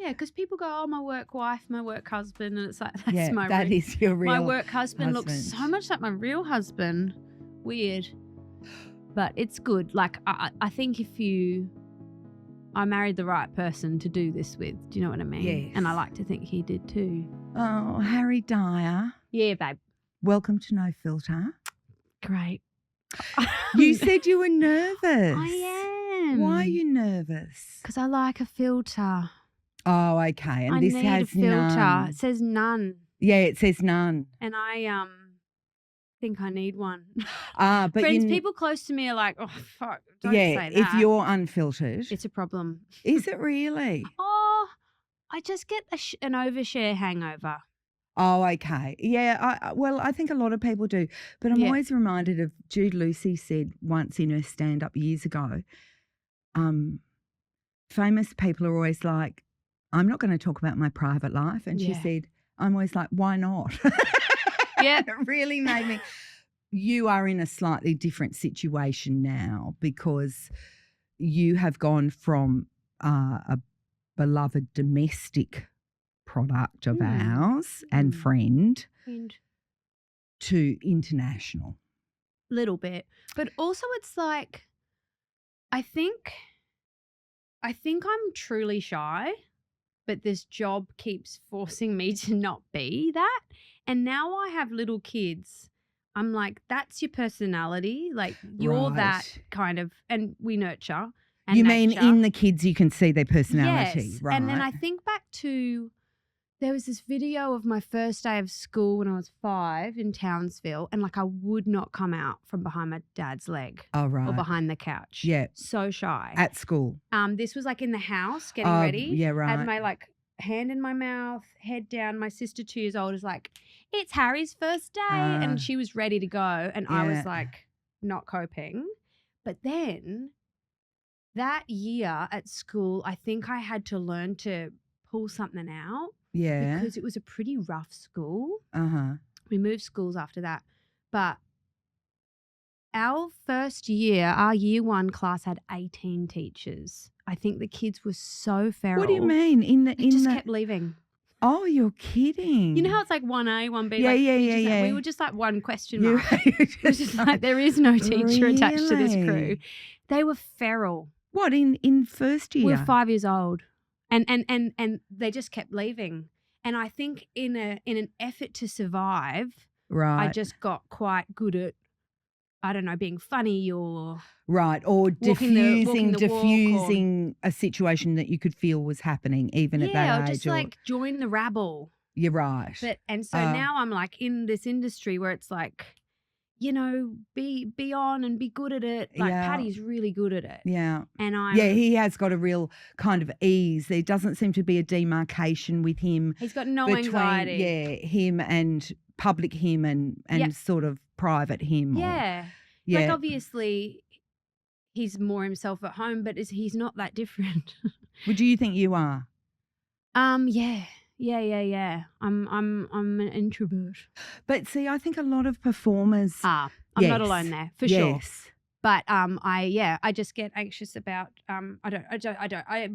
Yeah, because people go, oh, my work wife, my work husband, and it's like, that's that is your real my work husband looks husband. so much like my real husband. Weird. But it's good. Like, I think I married the right person to do this with. Do you know what I mean? Yes. And I like to think he did too. Oh, Harriet Dyer. Yeah, babe. Welcome to No Filter. Great. You said you were nervous. I am. Why are you nervous? Because I like a filter. Oh, okay. And I this need has a filter. none. It says none. Yeah, it says none. And I think I need one. But Friends, people close to me are like, oh, fuck, don't say that. if you're unfiltered. It's a problem. Is it really? Oh, I just get an overshare hangover. Oh, okay. Yeah, I think a lot of people do. But I'm always reminded of Jude Lucy said once in her stand-up years ago, famous people are always like, I'm not going to talk about my private life. And she said, I'm always like, why not? Yeah. It really made me. You are in a slightly different situation now because you have gone from a beloved domestic product of ours and friend to international. Little bit. But also it's like, I think I'm truly shy, but this job keeps forcing me to not be that. And now I have little kids. I'm like, that's your personality. Like you're that kind of, and we nurture. And you mean in the kids you can see their personality, yes. right? And then I think back to, there was this video of my first day of school when I was 5 in Townsville, and like I would not come out from behind my dad's leg or behind the couch. Yeah. So shy. At school. This was like in the house getting ready. Yeah, right. I had my like hand in my mouth, head down. My sister, 2 years old, is like, it's Harry's first day. And she was ready to go. And I was like not coping. But then that year at school, I think I had to learn to pull something out. Yeah. Because it was a pretty rough school. Uh-huh. We moved schools after that. But our first year, our year 1 class had 18 teachers. I think the kids were so feral. What do you mean? They just kept leaving. Oh, you're kidding. You know how it's like 1A, 1B? Yeah, like, yeah. We were just like one question mark. It was just like there is no teacher attached to this crew. They were feral. What, in first year? We were 5 years old. And they just kept leaving. And I think in an effort to survive, I just got quite good at, I don't know, being funny or or diffusing a situation that you could feel was happening even at that age. Or just like join the rabble. You're right. And so now I'm like in this industry where it's like, you know, be on and be good at it. Like Paddy's really good at it. Yeah. And he has got a real kind of ease. There doesn't seem to be a demarcation with him. He's got no anxiety. Yeah, him and public him and sort of private him. Yeah. Like obviously he's more himself at home, but he's not that different. Well, do you think you are? Yeah. Yeah. I'm an introvert. But see, I think a lot of performers I'm not alone there, for sure. But I just get anxious about I'm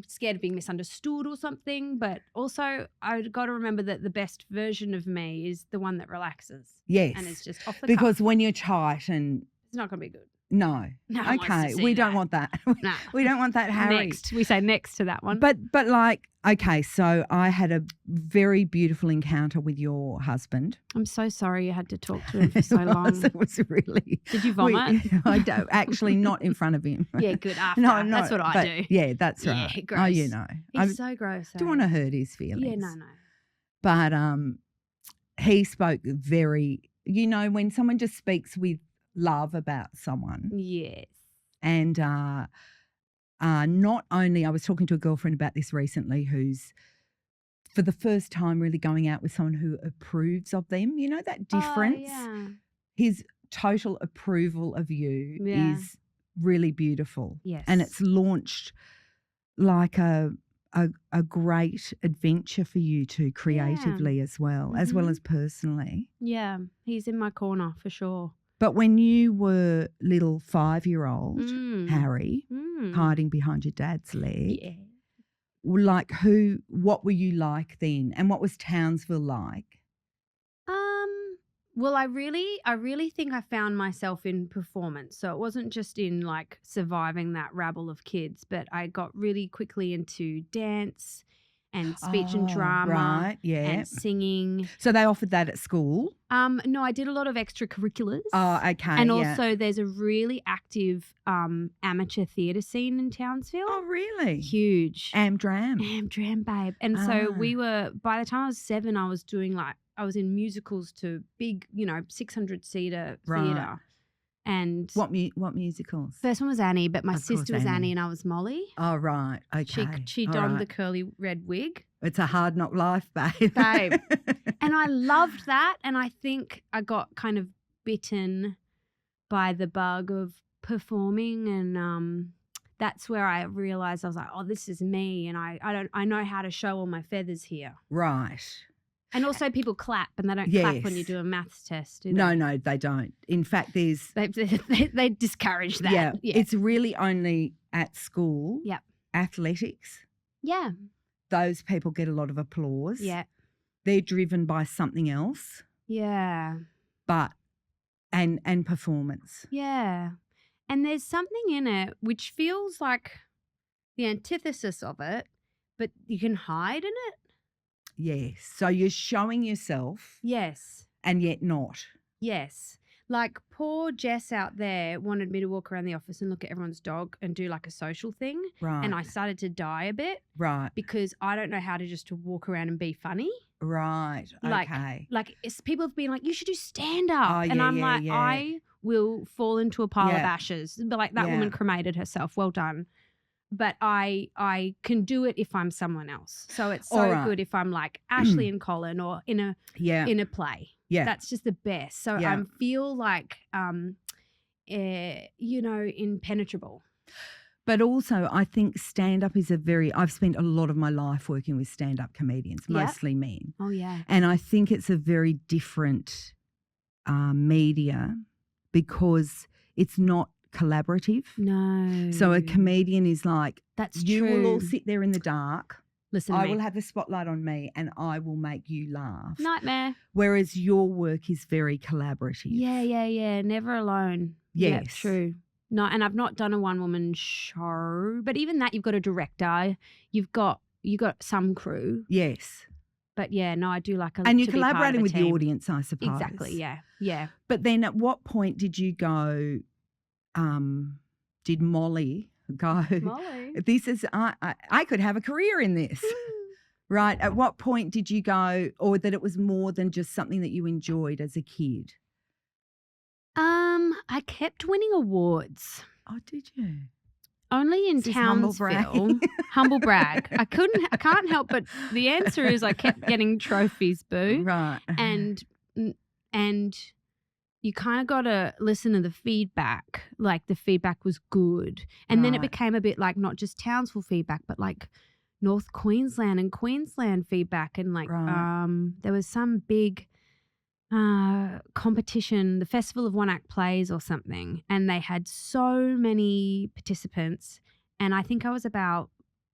scared of being misunderstood or something, but also I've got to remember that the best version of me is the one that relaxes. Yes. And it's just off the because cuff. when you're tight and it's not going to be good. No. Okay, we don't want that. No. We don't want that, Harry. Next. We say next to that one. But like, okay, so I had a very beautiful encounter with your husband. I'm so sorry you had to talk to him for so long. It was really. Did you vomit? I don't, actually not in front of him. Yeah, good. After. No, that's what I do. Yeah, that's right. Yeah, gross. Oh, you know. He's so gross. Don't want to hurt his feelings. Yeah, no. But he spoke very, you know, when someone just speaks with love about someone. Yes. And not only, I was talking to a girlfriend about this recently who's for the first time really going out with someone who approves of them. You know that difference? Oh, yeah. His total approval of you is really beautiful. Yes. And it's launched like a great adventure for you two creatively as well as personally. Yeah, he's in my corner for sure. But when you were little 5-year-old Harry hiding behind your dad's leg, what were you like then? And what was Townsville like? Well, I really think I found myself in performance. So it wasn't just in like surviving that rabble of kids, but I got really quickly into dance and speech and drama right, yeah. and singing. So they offered that at school? No, I did a lot of extracurriculars. Oh, okay. And also there's a really active amateur theatre scene in Townsville. Oh, really? Huge. Amdram, babe. And so we were, by the time I was 7, I was doing I was in musicals to big, 600-seater theatre. And what musicals? First one was Annie, but my Of course, sister was Annie. Annie and I was Molly. Oh, right. Okay. She All donned right. the curly red wig. It's a hard knock life, babe. Babe. And I loved that. And I think I got kind of bitten by the bug of performing. And that's where I realized I was like, oh, this is me. And I know how to show all my feathers here. Right. And also people clap and they don't clap when you Yes. do a maths test, do they? No, they don't. In fact, there's They discourage that. yeah, Yeah. it's really only at school. Yep. Athletics. Yeah. Those people get a lot of applause. Yeah. They're driven by something else, Yeah. but and performance. Yeah. And there's something in it which feels like the antithesis of it, but you can hide in it. Yes. So you're showing yourself Yes. and yet not. Yes. Like poor Jess out there wanted me to walk around the office and look at everyone's dog and do like a social thing. Right. And I started to die a bit right. because I don't know how to just to walk around and be funny. Right. Okay. Like people have been like, you should do stand up. Oh, and yeah, I'm yeah, like, yeah. I will fall into a pile of Yeah. ashes. But like that Yeah. woman cremated herself. Well done. But I can do it if I'm someone else. So it's so All right. good if I'm like Ashley and Colin or in a Yeah. play. Yeah. That's just the best. So Yeah. I feel like impenetrable. But also, I think stand-up is I've spent a lot of my life working with stand-up comedians, Yeah. mostly men. Oh yeah. And I think it's a very different media because it's not collaborative. No. So a comedian is like, That's you true. will all sit there in the dark. Listen to I me. will have the spotlight on me and I will make you laugh. Nightmare. Whereas your work is very collaborative. Yeah. Never alone. Yeah, Yes. true. No, and I've not done a one-woman show, but even that, you've got a director, you've got some crew. Yes. But yeah, no, I do like a And you're to be part of collaborating a with the team. audience, I suppose. Exactly. Yeah. But then at what point did you go, did Molly go, Molly. this is, I could have a career in this, right? At what point did you go, or that it was more than just something that you enjoyed as a kid? I kept winning awards. Oh, did you? Only in Is this humble Townsville. brag? Humble brag. I can't help but the answer is I kept getting trophies, boo. Right. And you kind of got to listen to the feedback. Like the feedback was good. And then it Right. became a bit like not just Townsville feedback, but like North Queensland and Queensland feedback. And like Right. there was some big competition, the Festival of One Act Plays or something. And they had so many participants. And I think I was about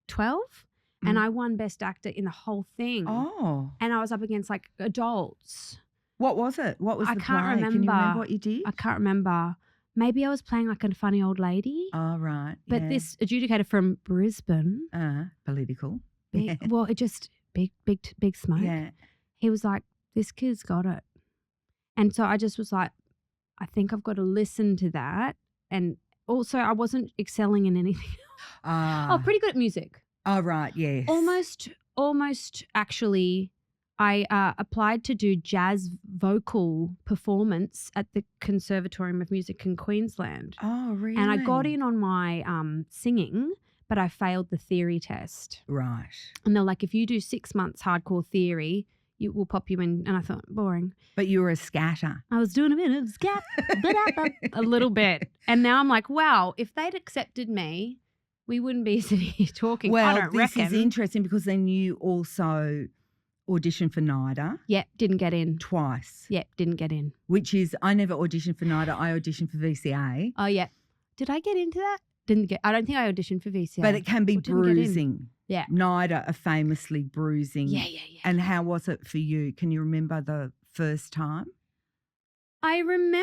12 and I won Best Actor in the whole thing. Oh. And I was up against like adults. What was it? What was I the can't play? Can you remember. remember what you did? I can't remember. Maybe I was playing like a funny old lady. Oh, right. But yeah. this adjudicator from Brisbane, Political. big, well, it just big smoke. Yeah. He was like, "This kid's got it," and so I just was like, "I think I've got to listen to that." And also, I wasn't excelling in anything. Oh, pretty good at music. Oh, right. Yes. Almost. Actually, I applied to do jazz vocal performance at the Conservatorium of Music in Queensland. Oh, really? And I got in on my singing, but I failed the theory test. Right. And they're like, if you do 6 months hardcore theory, we'll pop you in. And I thought, boring. But you were a scatter. I was doing a bit of scat, a little bit. And now I'm like, wow, if they'd accepted me, we wouldn't be sitting here talking. Well, I don't this reckon. is interesting because then you also auditioned for NIDA Yep, didn't get in. twice. Yep, didn't get in. Which is, I never auditioned for NIDA. I auditioned for VCA. Oh, yeah. Did I get into that? Didn't get. I don't think I auditioned for VCA. But it can be Or didn't get in. bruising. Yeah. NIDA are famously bruising. Yeah. And how was it for you? Can you remember the first time? I remember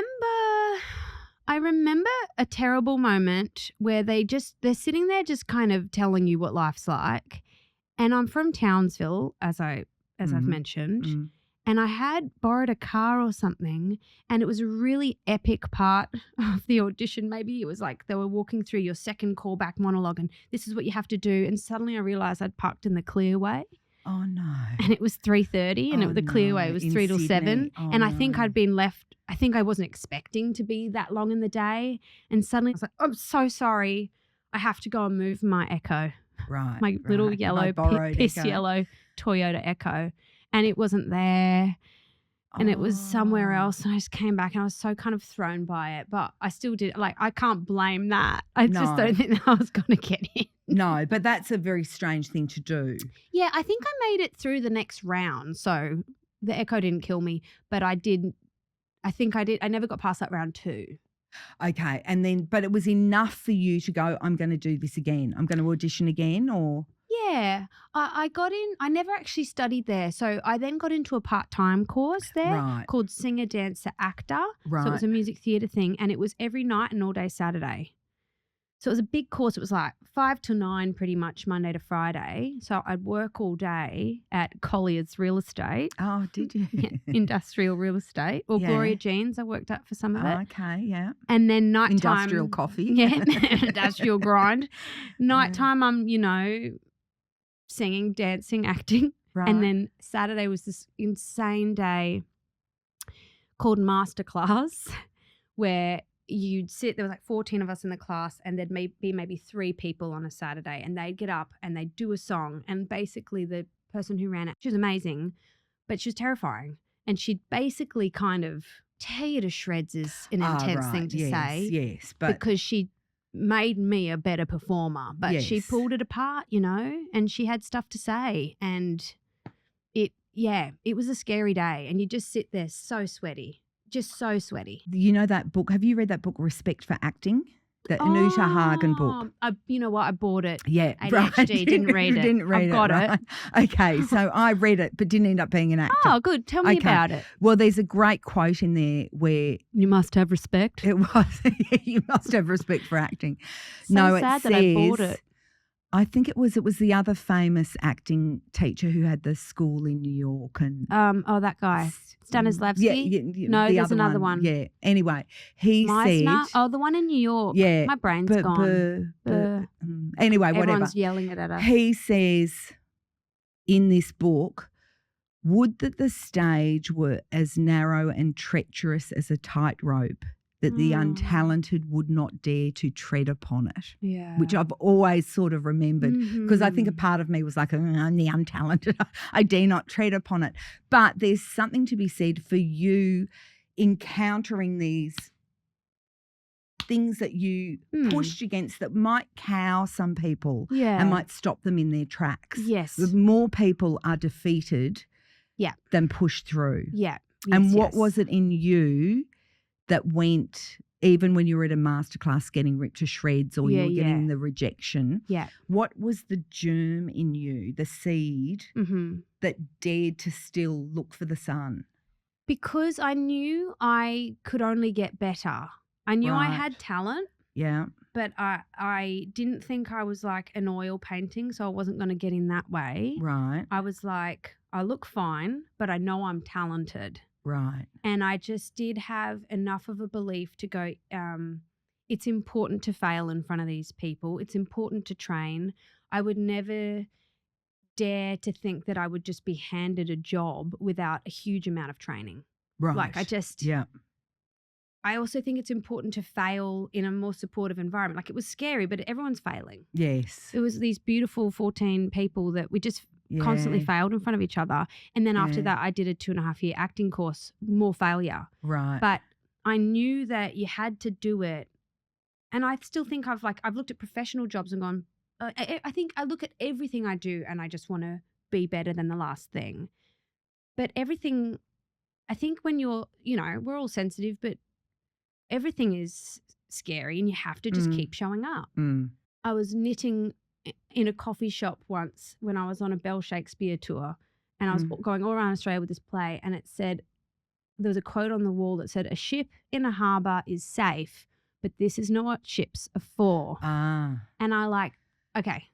a terrible moment where they're sitting there just kind of telling you what life's like. And I'm from Townsville, as I've mentioned. And I had borrowed a car or something, and it was a really epic part of the audition. Maybe it was like they were walking through your second callback monologue and this is what you have to do. And suddenly I realised I'd parked in the Clearway. Oh, no. And it was 3:30 and the Clearway was 3 till 7. And I think I'd been left, I think I wasn't expecting to be that long in the day. And suddenly I was like, I'm so sorry. I have to go and move my Echo. Right. My little yellow, piss yellow Toyota Echo. And it wasn't there. And it was somewhere else. And I just came back and I was so kind of thrown by it. But I still did, like, I can't blame that. I just don't think that I was going to get in. No, but that's a very strange thing to do. Yeah, I think I made it through the next round. So the Echo didn't kill me, but I never got past that round 2. Okay. And then, but it was enough for you to go, I'm going to do this again. I'm going to audition again, or? Yeah, I got in. I never actually studied there. So I then got into a part-time course there called Singer, Dancer, Actor. Right. So it was a music theatre thing, and it was every night and all day Saturday. So it was a big course. It was like 5 to 9 pretty much Monday to Friday. So I'd work all day at Collier's Real Estate. Oh, did you? Industrial real estate. Or Gloria Jean's I worked at for some of it. Okay, yeah. And then nighttime. Industrial coffee. Yeah, industrial grind. Nighttime I'm, singing, dancing, acting. Right. And then Saturday was this insane day called Masterclass where you'd sit, there was like 14 of us in the class, and there'd be maybe 3 people on a Saturday, and they'd get up and they'd do a song. And basically the person who ran it, she was amazing, but she was terrifying. And she'd basically kind of tear you to shreds is an intense thing to say. Yes, but because she made me a better performer, but she pulled it apart, and she had stuff to say. And it was a scary day, and you just sit there so sweaty. Just so sweaty. You know that book? Have you read that book, Respect for Acting? The Anita Hagen book. You know what? I bought it. Yeah, ADHD, didn't read it. Didn't read I've got it. Okay, so I read it but didn't end up being an actor. Oh, good. Tell me about it. Well, there's a great quote in there where you must have respect. It was you must have respect for acting. So sad that I bought it. I think it was the other famous acting teacher who had the school in New York and that guy Stanislavski. Yeah, no, there's another one. Yeah. Anyway, he Meisner? said, the one in New York. Yeah, my brain's gone. Anyway, whatever. Everyone's yelling it at us. He says in this book, would that the stage were as narrow and treacherous as a tightrope, that the untalented would not dare to tread upon it. Yeah. Which I've always sort of remembered, because I think a part of me was like, I'm the untalented. I dare not tread upon it. But there's something to be said for you encountering these things that you pushed against that might cow some people and might stop them in their tracks. Yes. More people are defeated than pushed through. Yeah. And what was it in you that went, even when you were at a masterclass getting ripped to shreds or you were getting the rejection, what was the germ in you, the seed that dared to still look for the sun? Because I knew I could only get better. I knew I had talent. Yeah. But I didn't think I was like an oil painting, so I wasn't going to get in that way. Right. I was like, I look fine, but I know I'm talented. Right. And I just did have enough of a belief to go, it's important to fail in front of these people. It's important to train. I would never dare to think that I would just be handed a job without a huge amount of training. Right. Like I also think it's important to fail in a more supportive environment. Like it was scary, but everyone's failing. Yes. It was these beautiful 14 people that we just constantly failed in front of each other. And then after that, I did a 2.5-year acting course, more failure. Right. But I knew that you had to do it. And I still think I've looked at professional jobs and gone, I think I look at everything I do and I just want to be better than the last thing. But everything, I think when you're, we're all sensitive, but everything is scary and you have to just keep showing up. I was knitting in a coffee shop once when I was on a Bell Shakespeare tour, and I was going all around Australia with this play, and it said, there was a quote on the wall that said, "A ship in a harbour is safe, but this is not what ships are for." And I okay,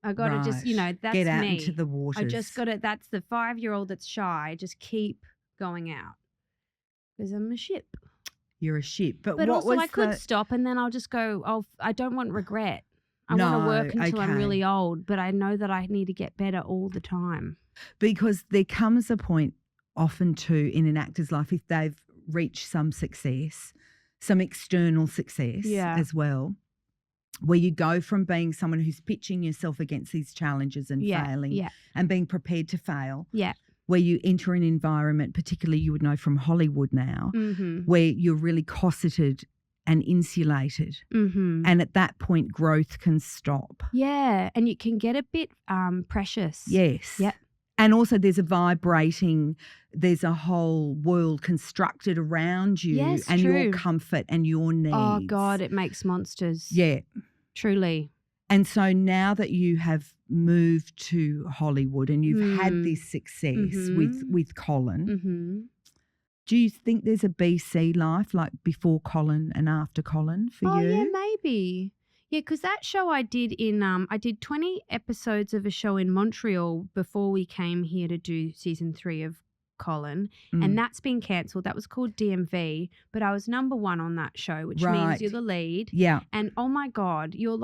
I got to just, that's get out me. into the waters. I just got to, that's the 5-year-old that's shy. Just keep going out because I'm a ship. You're a ship. But what also was I could stop and then I'll just go, I don't want regret. I No, want to work until I'm okay. really old, but I know that I need to get better all the time. Because there comes a point often too in an actor's life, if they've reached some success, some external success as well, where you go from being someone who's pitching yourself against these challenges and failing and being prepared to fail, where you enter an environment, particularly you would know from Hollywood now, where you're really cosseted and insulated. And at that point, growth can stop. Yeah, and you can get a bit precious. Yes. Yep. And also there's there's a whole world constructed around you and your comfort and your needs. Oh, God, it makes monsters. Yeah. Truly. And so now that you have moved to Hollywood and you've had this success with Colin, do you think there's a BC life, like before Colin and after Colin for you? Oh, yeah, maybe. Yeah, because that show I did I did 20 episodes of a show in Montreal before we came here to do season 3 of Colin, and that's been cancelled. That was called DMV, but I was number 1 on that show, which means you're the lead. Yeah. And oh my God, you've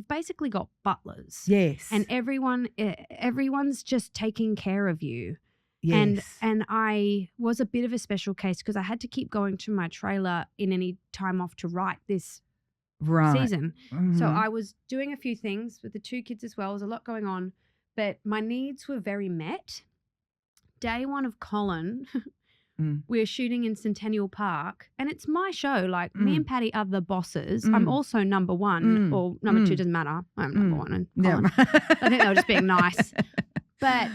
basically got butlers. Yes. And everyone's just taking care of you. Yes. And I was a bit of a special case because I had to keep going to my trailer in any time off to write this season. So I was doing a few things with the 2 kids as well. There was a lot going on, but my needs were very met. Day 1 of Colin, we're shooting in Centennial Park, and it's my show. Like me and Patty are the bosses. I'm also number 1 or number 2, doesn't matter. I'm number 1 and Colin. I think they were just being nice. But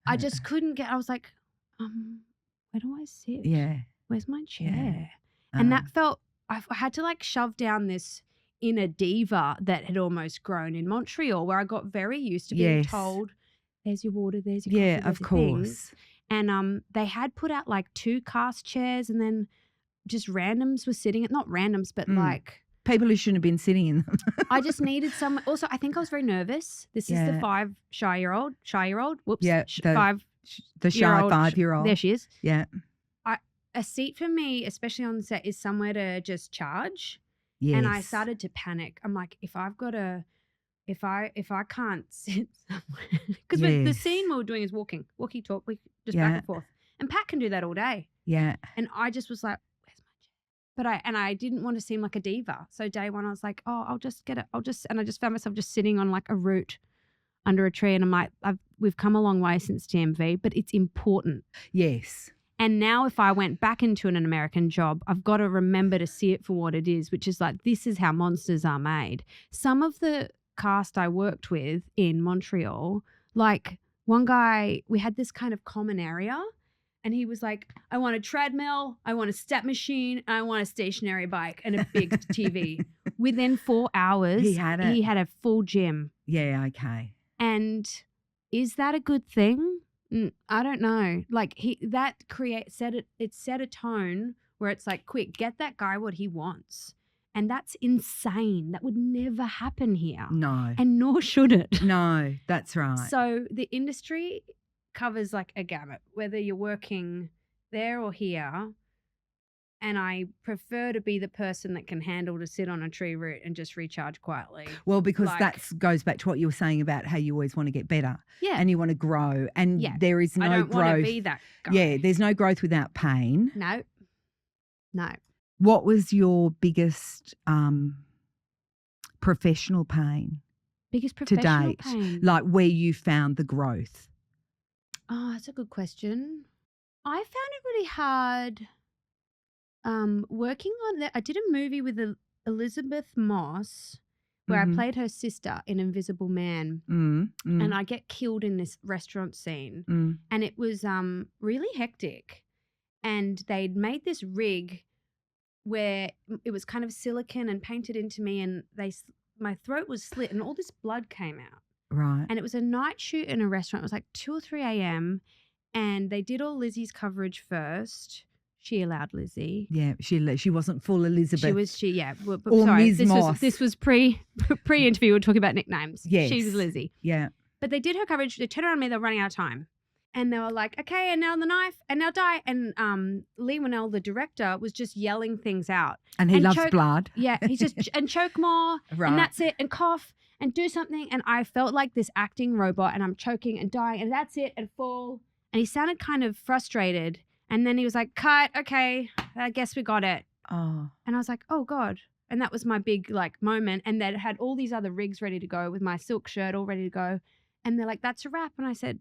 I just couldn't I was like, where do I sit? Yeah. Where's my chair? And that felt, I had to shove down this inner diva that had almost grown in Montreal, where I got very used to being told, there's your water, there's your coffee, there's of your course. Things. And they had put out 2 cast chairs, and then just randoms were sitting, not randoms, but people who shouldn't have been sitting in them. I just needed someone. Also, I think I was very nervous. This is the shy-year-old. Whoops. Yeah. The shy 5-year-old. There she is. Yeah. A seat for me, especially on the set, is somewhere to just charge. Yes. And I started to panic. I'm like, if I can't sit somewhere, because the scene we were doing is walkie talk, we just back and forth, and Pat can do that all day. Yeah. And I just was like, where's my chair? But I didn't want to seem like a diva. So day 1, I was like, oh, I'll just get it. And I just found myself just sitting on a root under a tree, and I'm like, we've come a long way since TMV, but it's important. Yes. And now if I went back into an American job, I've got to remember to see it for what it is, which is this is how monsters are made. Some of the cast I worked with in Montreal, one guy, we had this kind of common area, and he was like, I want a treadmill, I want a step machine, and I want a stationary bike and a big TV. Within 4 hours, he had a full gym. Yeah, okay. And is that a good thing? I don't know. It set a tone where it's quick, get that guy what he wants. And that's insane. That would never happen here. No. And nor should it. No, that's right. So the industry covers a gamut, whether you're working there or here. And I prefer to be the person that can handle to sit on a tree root and just recharge quietly. Well, because that goes back to what you were saying about how you always want to get better. Yeah. And you want to grow. And there is no growth. I don't want to be that guy. Yeah, there's no growth without pain. No. What was your biggest professional pain? Biggest professional to date? Where you found the growth? Oh, that's a good question. I found it really hard working on that. I did a movie with Elizabeth Moss where I played her sister in Invisible Man, and I get killed in this restaurant scene, and it was really hectic. And they'd made this rig where it was kind of silicone and painted into me, and they my throat was slit and all this blood came out. Right. And it was a night shoot in a restaurant. It was like 2 or 3 a.m. And they did all Lizzie's coverage first. She allowed Lizzie. Yeah, she wasn't full Elizabeth. But or sorry, Ms. Moss. This was pre-interview. We were talking about nicknames. Yes. She was Lizzie. Yeah. But they did her coverage. They turned around on me. They were running out of time. And they were like, okay, and now the knife, and now Di. And Lee Winnell, the director, was just yelling things out. And he loves blood. Yeah, he's just, and choke more, Right. and that's it, and cough, and do something. And I felt like this acting robot, and I'm choking and dying, and that's it, and fall. And he sounded kind of frustrated. And then he was like, cut, okay, I guess we got it. Oh. And I was like, oh, God. And that was my big, like, moment. And they had all these other rigs ready to go with my silk shirt all ready to go. And they're like, that's a wrap. And I said,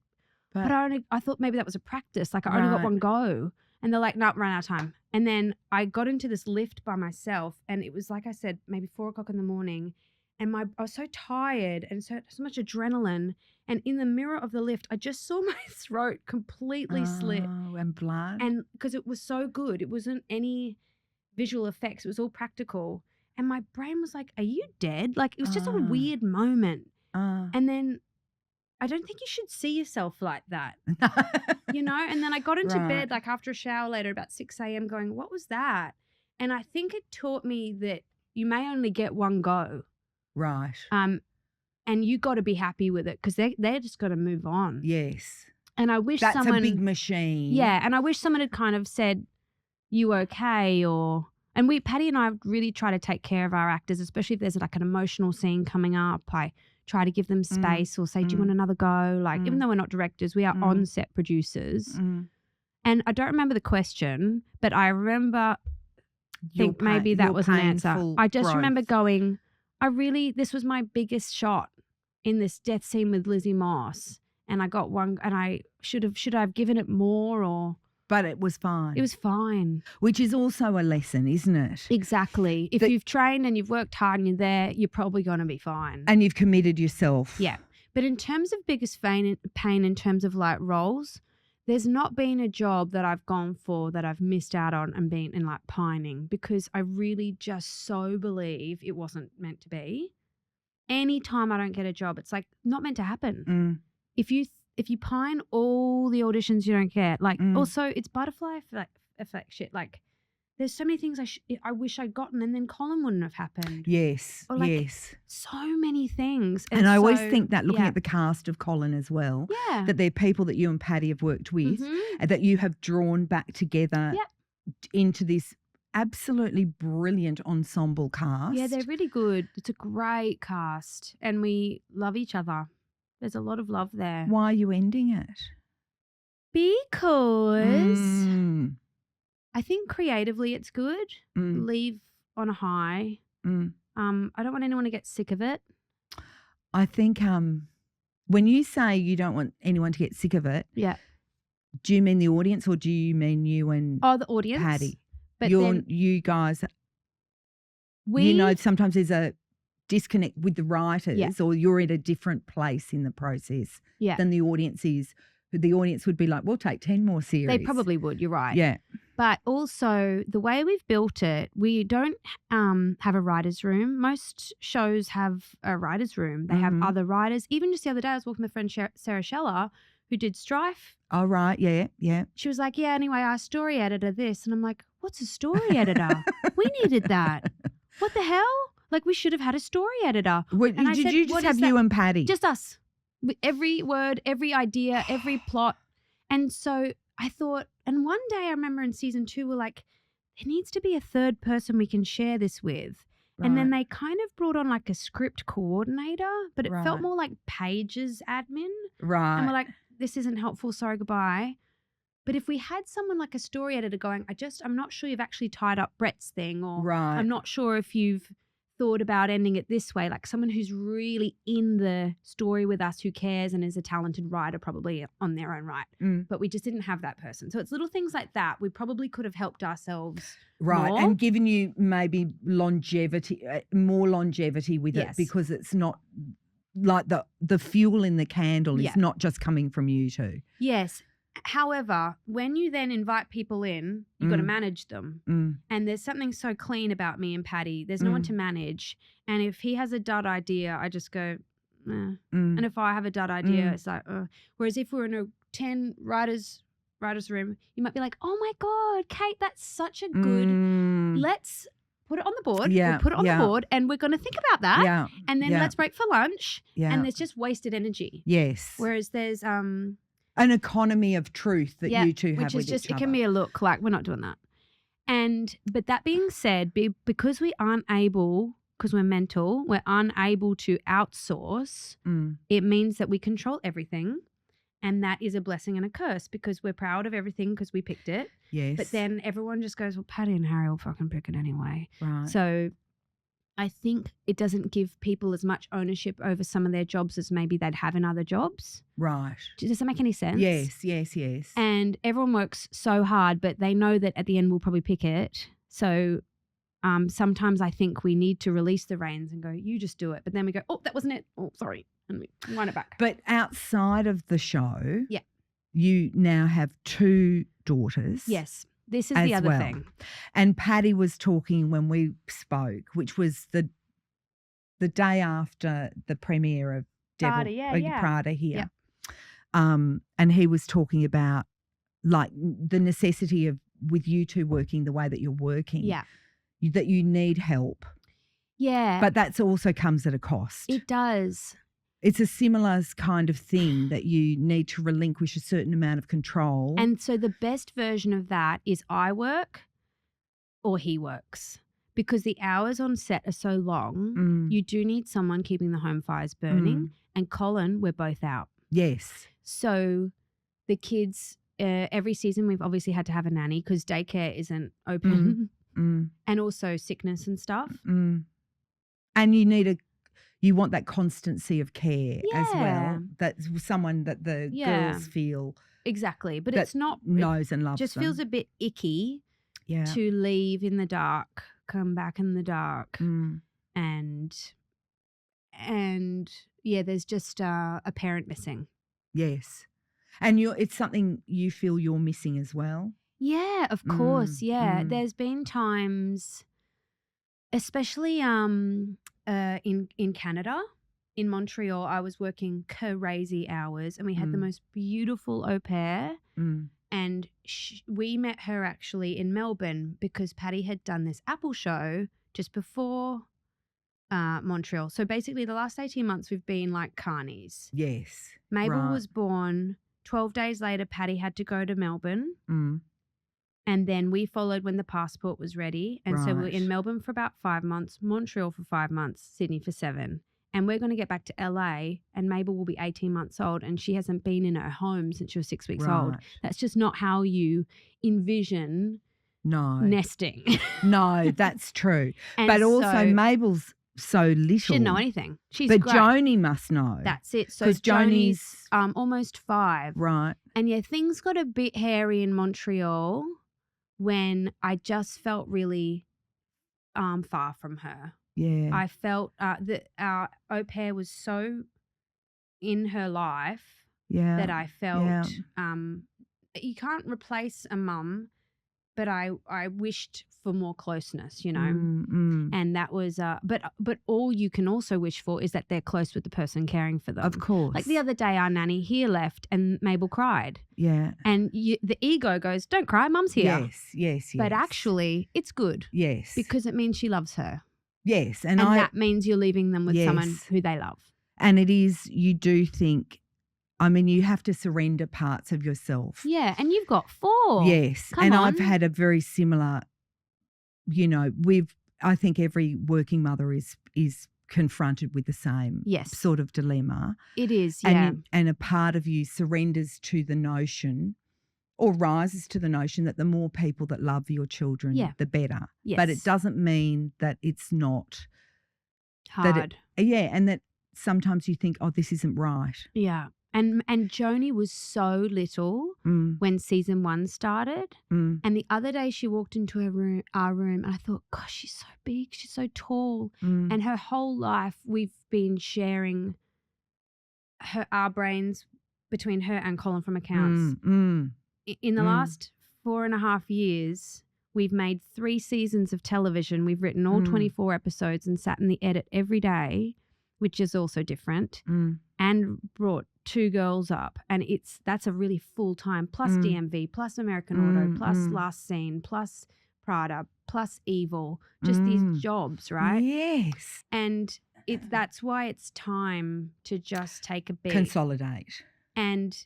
but I thought maybe that was a practice. Like, I only got one go. And they're like, no, run out of time. And then I got into this lift by myself. And it was, like I said, maybe 4 o'clock in the morning. And I was so tired and so much adrenaline. And in the mirror of the lift, I just saw my throat completely slit. Oh, and blood. And because it was so good. It wasn't any visual effects. It was all practical. And my brain was like, are you dead? Like, it was just a weird moment. And then I don't think you should see yourself like that, you know? And then I got into bed, like after a shower later, about 6 a.m. going, what was that? And I think it taught me that you may only get one go. Right. And you got to be happy with it because they're just got to move on. Yes. And I wish that's someone. a big machine. Yeah. And I wish someone had kind of said, you okay? And Patty and I really try to take care of our actors, especially if there's like an emotional scene coming up. I try to give them space or say, do you want another go? Like, even though we're not directors, we are on-set producers. And I don't remember the question, but I remember, think maybe that was an answer. I just remember going, this was my biggest shot in this death scene with Lizzie Moss. And I got one, and I should I have given it more or? But it was fine. It was fine. Which is also a lesson, isn't it? Exactly. If you've trained and you've worked hard and you're there, you're probably going to be fine. And you've committed yourself. Yeah. But in terms of biggest pain in terms of like roles, there's not been a job that I've gone for that I've missed out on and been in like pining because I really just so believe it wasn't meant to be. Anytime I don't get a job, it's like not meant to happen. If you pine all the auditions you don't get, like also it's butterfly effect shit. Like there's so many things I wish I'd gotten and then Colin wouldn't have happened. Yes, or like, yes. So many things. And I always think that looking at the cast of Colin as well, that they're people that you and Patty have worked with and that you have drawn back together into this absolutely brilliant ensemble cast. Yeah, they're really good. It's a great cast and we love each other. There's a lot of love there. Why are you ending it? Because I think creatively it's good. Leave on a high. I don't want anyone to get sick of it. I think when you say you don't want anyone to get sick of it, do you mean the audience or do you mean you and the audience, Patty? But you guys, you know, sometimes there's a disconnect with the writers or you're at a different place in the process than the audience is. The audience would be like, we'll take 10 more series. They probably would, you're right. Yeah. But also the way we've built it, we don't have a writer's room. Most shows have a writer's room. They have other writers. Even just the other day I was walking with my friend Sarah Scheller who did Strife. Oh, right. Yeah, yeah. She was like, yeah, anyway, our story editor this. And I'm like, what's a story editor? We needed that. What the hell? Like we should have had a story editor. Did you just have you and Patty? Just us. With every word, every idea, every plot. And so I thought, and one day I remember in season 2, we're like, there needs to be a third person we can share this with. Right. And then they kind of brought on like a script coordinator, but it felt more like Paige's admin. Right. And we're like, this isn't helpful, sorry, goodbye. But if we had someone like a story editor going, I'm not sure you've actually tied up Brett's thing or I'm not sure if you've thought about ending it this way, like someone who's really in the story with us who cares and is a talented writer probably on their own right. But we just didn't have that person. So it's little things like that. We probably could have helped ourselves more. And given you maybe longevity, more longevity with it because it's not like the fuel in the candle is not just coming from you two. Yes. However, when you then invite people in, you've got to manage them. And there's something so clean about me and Paddy. There's no one to manage. And if he has a dud idea, I just go, eh. And if I have a dud idea, it's like, whereas if we're in a 10 writers room, you might be like, oh my God, Kate, that's such a good, let's put it on the board. Yeah, We'll put it on the board and we're going to think about that. Yeah. And then let's break for lunch. Yeah. And there's just wasted energy. Yes. Whereas there's an economy of truth that you two have which with is just, each other. it can be a look like we're not doing that. But that being said, because we aren't able, because we're mental, we're unable to outsource, it means that we control everything. And that is a blessing and a curse because we're proud of everything because we picked it. Yes. But then everyone just goes, well, Paddy and Harry will fucking pick it anyway. Right. So I think it doesn't give people as much ownership over some of their jobs as maybe they'd have in other jobs. Right. Does that make any sense? Yes. And everyone works so hard, but they know that at the end we'll probably pick it. So sometimes I think we need to release the reins and go, you just do it. But then we go, oh, that wasn't it. Oh, sorry. And we wind it back. But outside of the show, you now have 2 daughters. Yes. This is the other thing. And Paddy was talking when we spoke, which was the day after the premiere of Prada here. Yep. And he was talking about like the necessity of with you two working the way that you're working. Yeah. That you need help. Yeah. But that also comes at a cost. It does. It's a similar kind of thing that you need to relinquish a certain amount of control. And so the best version of that is I work or he works because the hours on set are so long. You do need someone keeping the home fires burning. And Colin, we're both out. Yes. So the kids, every season we've obviously had to have a nanny because daycare isn't open and also sickness and stuff. And you want that constancy of care as well. That's someone that the girls feel exactly, but it's not knows and loves. Just them. feels a bit icky. To leave in the dark, come back in the dark, and there's just a parent missing. Yes, and it's something you feel you're missing as well. Yeah, of course. There's been times, especially in Canada, in Montreal, I was working crazy hours and we had the most beautiful au pair and we met her actually in Melbourne because Paddy had done this Apple show just before Montreal. So basically the last 18 months we've been like carnies. Yes. Mabel was born. 12 days later, Paddy had to go to Melbourne. And then we followed when the passport was ready. And so we were in Melbourne for about 5 months, Montreal for 5 months, Sydney for 7. And we're going to get back to LA and Mabel will be 18 months old and she hasn't been in her home since she was 6 weeks old. That's just not how you envision nesting. No, that's true. And but also Mabel's so little. She didn't know anything. But great. Joni must know. That's it. So Joni's almost 5. Right. And yeah, things got a bit hairy in Montreal when I just felt really far from her. Yeah. I felt that our au pair was so in her life that I felt you can't replace a mum, but I wished for more closeness, you know. And that was but all you can also wish for is that they're close with the person caring for them. Of course. Like the other day our nanny here left and Mabel cried. Yeah. And the ego goes, don't cry, mum's here. Yes. But actually it's good. Yes. Because it means she loves her. Yes. And that means you're leaving them with someone who they love. And it is, you do think, I mean, you have to surrender parts of yourself. Yeah, and you've got 4. Yes. Come on. I've had a very similar, I think every working mother is confronted with the same sort of dilemma. It is, yeah. And a part of you surrenders to the notion or rises to the notion that the more people that love your children, the better. Yes. But it doesn't mean that it's not hard. And that sometimes you think, oh, this isn't right. Yeah. And Joni was so little when season 1 started. And the other day she walked into our room and I thought, gosh, she's so big. She's so tall. And her whole life we've been sharing our brains between her and Colin From Accounts. In the last 4.5 years, we've made 3 seasons of television. We've written all 24 episodes and sat in the edit every day, which is also different, and brought 2 girls up. And that's a really full-time, plus DMV, plus American Auto, plus Last Scene, plus Prada, plus Evil, just these jobs, right? Yes. And that's why it's time to just take a beat. Consolidate. And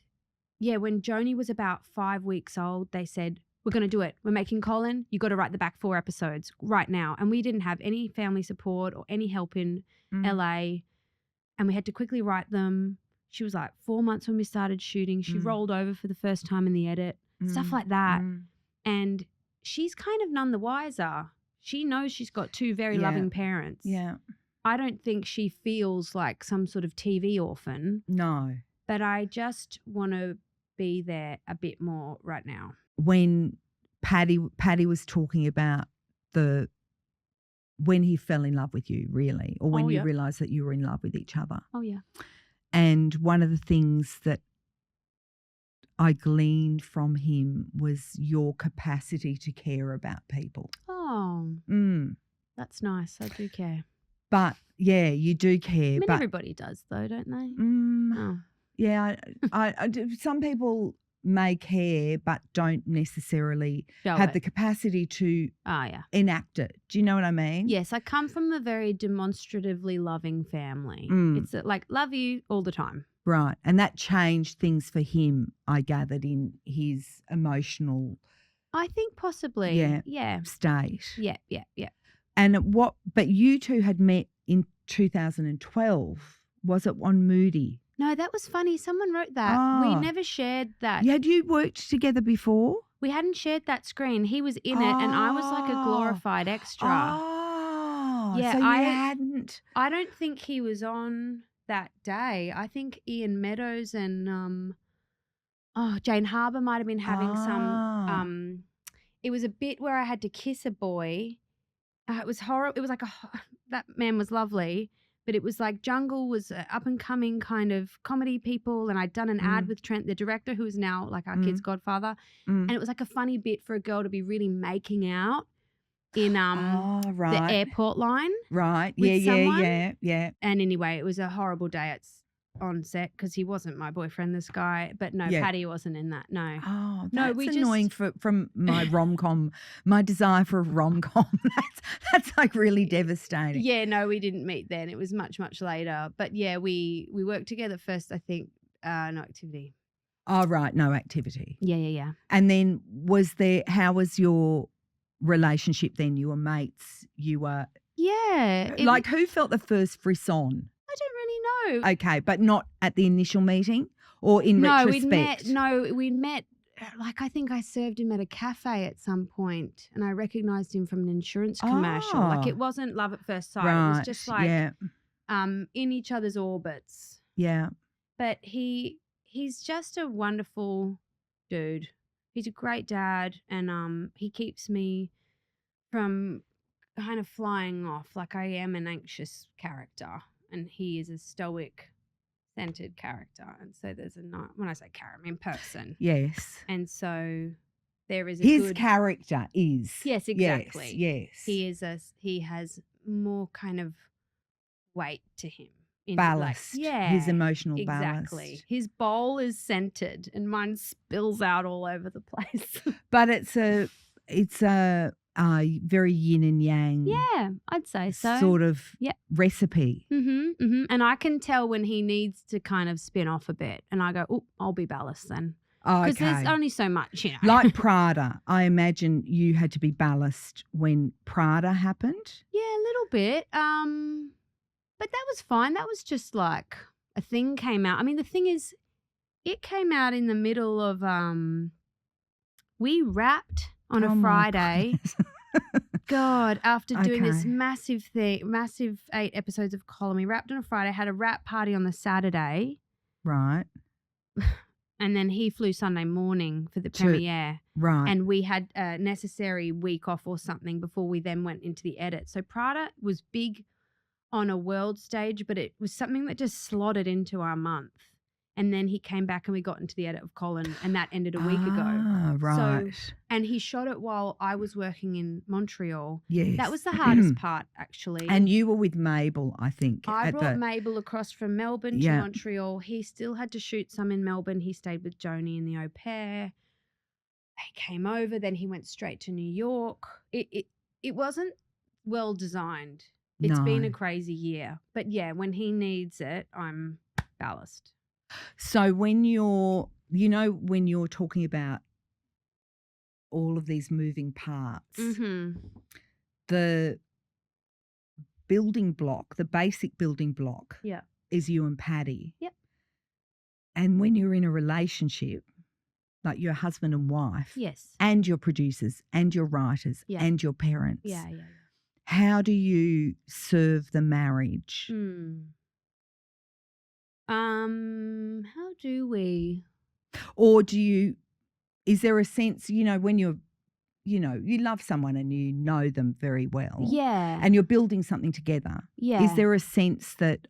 yeah, when Joni was about 5 weeks old, they said, we're going to do it. We're making Colin. You got to write the back 4 episodes right now. And we didn't have any family support or any help in LA. And we had to quickly write them. She was like 4 months when we started shooting. She rolled over for the first time in the edit, stuff like that. And she's kind of none the wiser. She knows she's got 2 very loving parents. Yeah. I don't think she feels like some sort of TV orphan. No. But I just want to be there a bit more right now. When Paddy was talking about when he fell in love with you, really, or when you realised that you were in love with each other. Oh, yeah. And one of the things that I gleaned from him was your capacity to care about people. Oh, that's nice. I do care. But, yeah, you do care. I mean, everybody does though, don't they? Oh. Yeah, I do. Some people may care but don't necessarily have the capacity to enact it. Do you know what I mean? Yes, I come from a very demonstratively loving family. It's like love you all the time. Right. And that changed things for him, I gathered, in his emotional I think possibly. Yeah. State. Yeah. And but you two had met in 2012. Was it on Moody? No, that was funny. Someone wrote that. Oh. We never shared that. Had you worked together before? We hadn't shared that screen. He was in it and I was like a glorified extra. Oh. Yeah, So you hadn't. I don't think he was on that day. I think Ian Meadows and Jane Harbour might have been having some it was a bit where I had to kiss a boy. It was horrible. It was like that man was lovely. But it was like Jungle was up and coming kind of comedy people, and I'd done an ad with Trent, the director, who is now like our kid's godfather. And it was like a funny bit for a girl to be really making out in the airport line. Right. Yeah. And anyway, it was a horrible day on set because he wasn't my boyfriend, this guy. But no, Paddy wasn't in that. No. Oh, that's annoying from my rom-com, my desire for a rom-com. That's like really devastating. Yeah, no, we didn't meet then. It was much, much later. But yeah, we worked together first, I think, No Activity. Oh, right. No Activity. Yeah. And then how was your relationship then? You were mates. You were. Yeah. Who felt the first frisson? I don't really know. Okay, but not at the initial meeting or in retrospect? We'd met, like I think I served him at a cafe at some point and I recognised him from an insurance commercial. Like it wasn't love at first sight. It was just like in each other's orbits. Yeah. But he's just a wonderful dude. He's a great dad and he keeps me from kind of flying off. Like I am an anxious character. And he is a stoic, centered character. And so there's when I say character, I mean person. Yes. And so there is his character is. Yes, exactly. Yes. He has more kind of weight to him. Ballast. His emotional ballast. Exactly. His bowl is centered and mine spills out all over the place. But it's a very yin and yang. Yeah, I'd say so. Sort of recipe. And I can tell when he needs to kind of spin off a bit and I go, oh, I'll be ballast then. Oh, okay. Because there's only so much, Like Prada, I imagine you had to be ballast when Prada happened. Yeah, a little bit. But that was fine. That was just like a thing came out. I mean, the thing is, it came out in the middle of we wrapped on a Friday. God, after doing this massive 8 episodes of Colin, we wrapped on a Friday, had a wrap party on the Saturday. Right. And then he flew Sunday morning for the premiere. Right. And we had a necessary week off or something before we then went into the edit. So Prada was big on a world stage, but it was something that just slotted into our month. And then he came back and we got into the edit of Colin, and that ended a week ago. Ah, right. And he shot it while I was working in Montreal. Yes. That was the hardest part, actually. And you were with Mabel, I think. I brought Mabel across from Melbourne to Montreal. He still had to shoot some in Melbourne. He stayed with Joni and the au pair. He came over, then he went straight to New York. It wasn't well designed. It's been a crazy year. But yeah, when he needs it, I'm ballast. So when you're talking about all of these moving parts, the building block, the basic building block is you and Paddy. Yep. And when you're in a relationship, like your husband and wife, yes, and your producers and your writers and your parents, how do you serve the marriage? How do we? Or is there a sense, when you love someone and you know them very well. Yeah. And you're building something together. Yeah. Is there a sense that,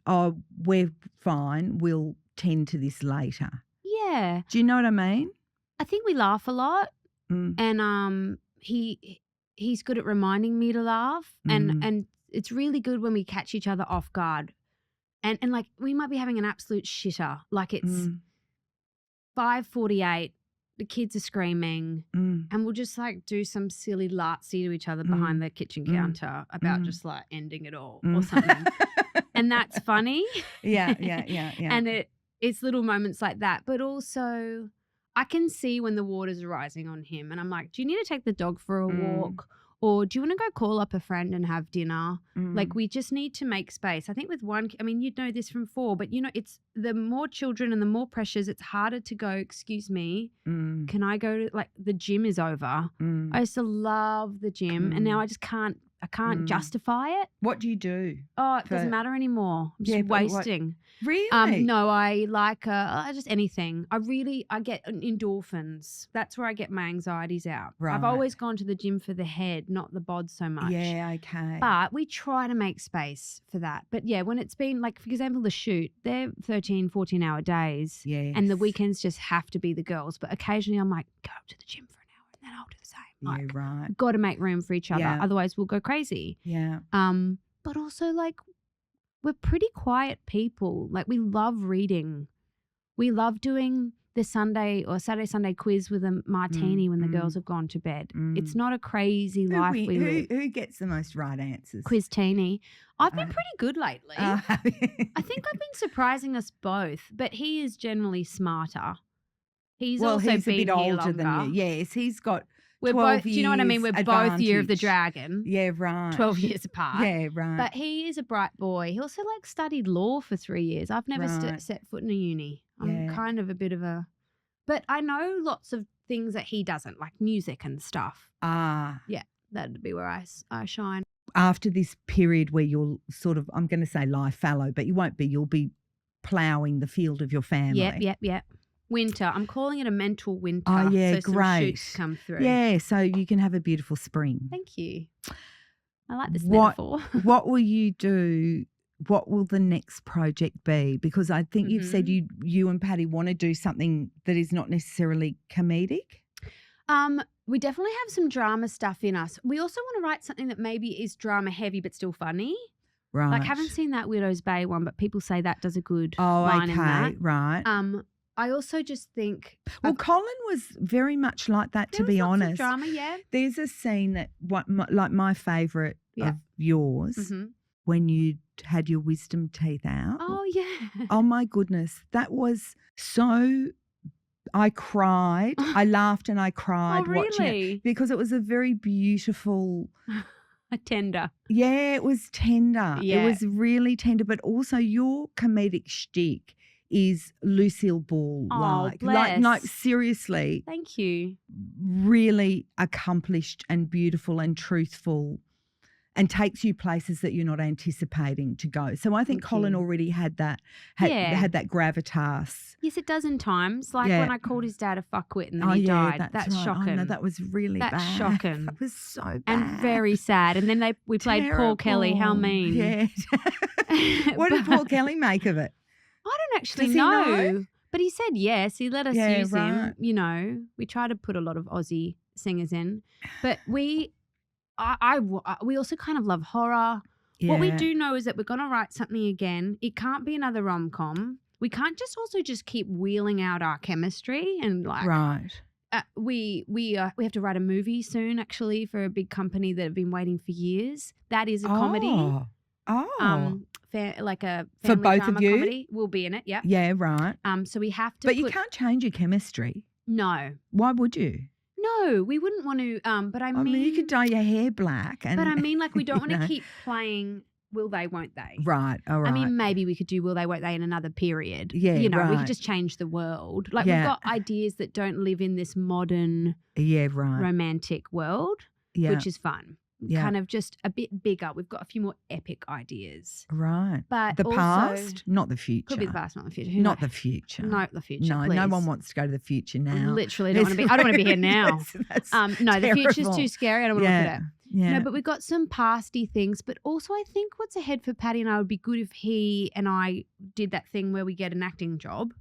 we're fine, we'll tend to this later? Yeah. Do you know what I mean? I think we laugh a lot. And he's good at reminding me to laugh. And it's really good when we catch each other off guard. And like we might be having an absolute shitter. Like it's 5:48, the kids are screaming, and we'll just like do some silly lartsy to each other behind the kitchen counter about just like ending it all or something. And that's funny. Yeah. And it's little moments like that. But also I can see when the water's rising on him and I'm like, do you need to take the dog for a walk? Or do you want to go call up a friend and have dinner? Like we just need to make space. I think with you'd know this from 4, but it's the more children and the more pressures, it's harder to go, excuse me, can I go to, like the gym is over. I used to love the gym and now I just can't justify it. What do you do? Oh, it doesn't matter anymore. I'm just wasting. Really? No, I like just anything. I get endorphins. That's where I get my anxieties out. Right. I've always gone to the gym for the head, not the bod so much. Yeah, okay. But we try to make space for that. But yeah, when it's been like, for example, the shoot, they're 13, 14-hour days. Yes. And the weekends just have to be the girls. But occasionally I'm like, go up to the gym for an hour and then I'll do the same. Like, right. Got to make room for each other. Yeah. Otherwise we'll go crazy. Yeah. But also like we're pretty quiet people. Like we love reading. We love doing the Sunday or Saturday quiz with a martini when the girls have gone to bed. It's not a crazy life we live. Who gets the most right answers? Quiz teeny. I've been pretty good lately. I think I've been surprising us both, but he is generally smarter. He's also a been bit here older longer. than you. Yes, he's got We're 12 both. Do you know what I mean? We're years both Year of the advantage. Dragon. Yeah, right. 12 years apart. Yeah, right. But he is a bright boy. He also like studied law for 3 years. I've never Right. set foot in a uni. I'm Yeah. kind of a bit of a, but I know lots of things that he doesn't, like music and stuff. That'd be where I shine. After this period where you'll sort of, I'm going to say lie fallow, but you won't be. You'll be ploughing the field of your family. Yep. Winter. I'm calling it a mental winter. Oh, yeah, so great. Some shoots come through. Yeah, so you can have a beautiful spring. Thank you. I like this metaphor. What will you do? What will the next project be? Because I think you've said you and Paddy want to do something that is not necessarily comedic. We definitely have some drama stuff in us. We also want to write something that maybe is drama heavy but still funny. Right. Like, haven't seen that Widow's Bay one, but people say that does a good Oh, line in okay, that. right. I also just think Well, Colin was very much like that, to be honest. Drama, yeah. There's a scene that, like my favourite of yours, when you had your wisdom teeth out. Oh, yeah. Oh, my goodness. That was so, I cried. I laughed and I cried watching it because it was a very beautiful. Tender. Yeah, it was tender. Yeah. It was really tender, but also your comedic shtick is Lucille Ball. Oh, bless. Like seriously. Thank you. Really accomplished and beautiful and truthful and takes you places that you're not anticipating to go. So I think Colin already had that had that gravitas. Yes, it does in times. Like when I called his dad a fuckwit and then he died. That's right. shocking. Oh, no, that was really bad. That's shocking. That was so bad. And very sad. And then we played Paul Kelly. How mean. Yeah. What did Paul Kelly make of it? I don't actually Does he know? But he said yes. He let us Yeah, use right. him. You know, we try to put a lot of Aussie singers in, but we also kind of love horror. Yeah. What we do know is that we're going to write something again. It can't be another rom-com. We can't just keep wheeling out our chemistry and like Right. we have to write a movie soon actually for a big company that have been waiting for years. That is a comedy. Oh. Like a For family both drama of you? comedy. We'll be in it, yeah. Yeah, right. So we have to But you can't change your chemistry. No. Why would you? No, we wouldn't want to but I mean you could dye your hair black and but I mean like we don't want you to know. keep playing will they, won't they? Right, all right. I mean, maybe we could do will they, won't they in another period. Yeah, you know, we right. could just change the world. Like Yeah. we've got ideas that don't live in this modern yeah, right. romantic world, Yeah. which is fun. Yeah. Kind of just a bit bigger. We've got a few more epic ideas. Right. But The also, past, not the future. could be the past, not the future. Who Not knows? the future. No, the future. No, please. no one wants to go to the future now. Literally don't want to be. I don't want to be here now. That's No, the future's terrible. too scary. I don't want to look at it. Yeah. No, but we've got some pasty things. But also, I think what's ahead for Patty and I would be good if he and I did that thing where we get an acting job.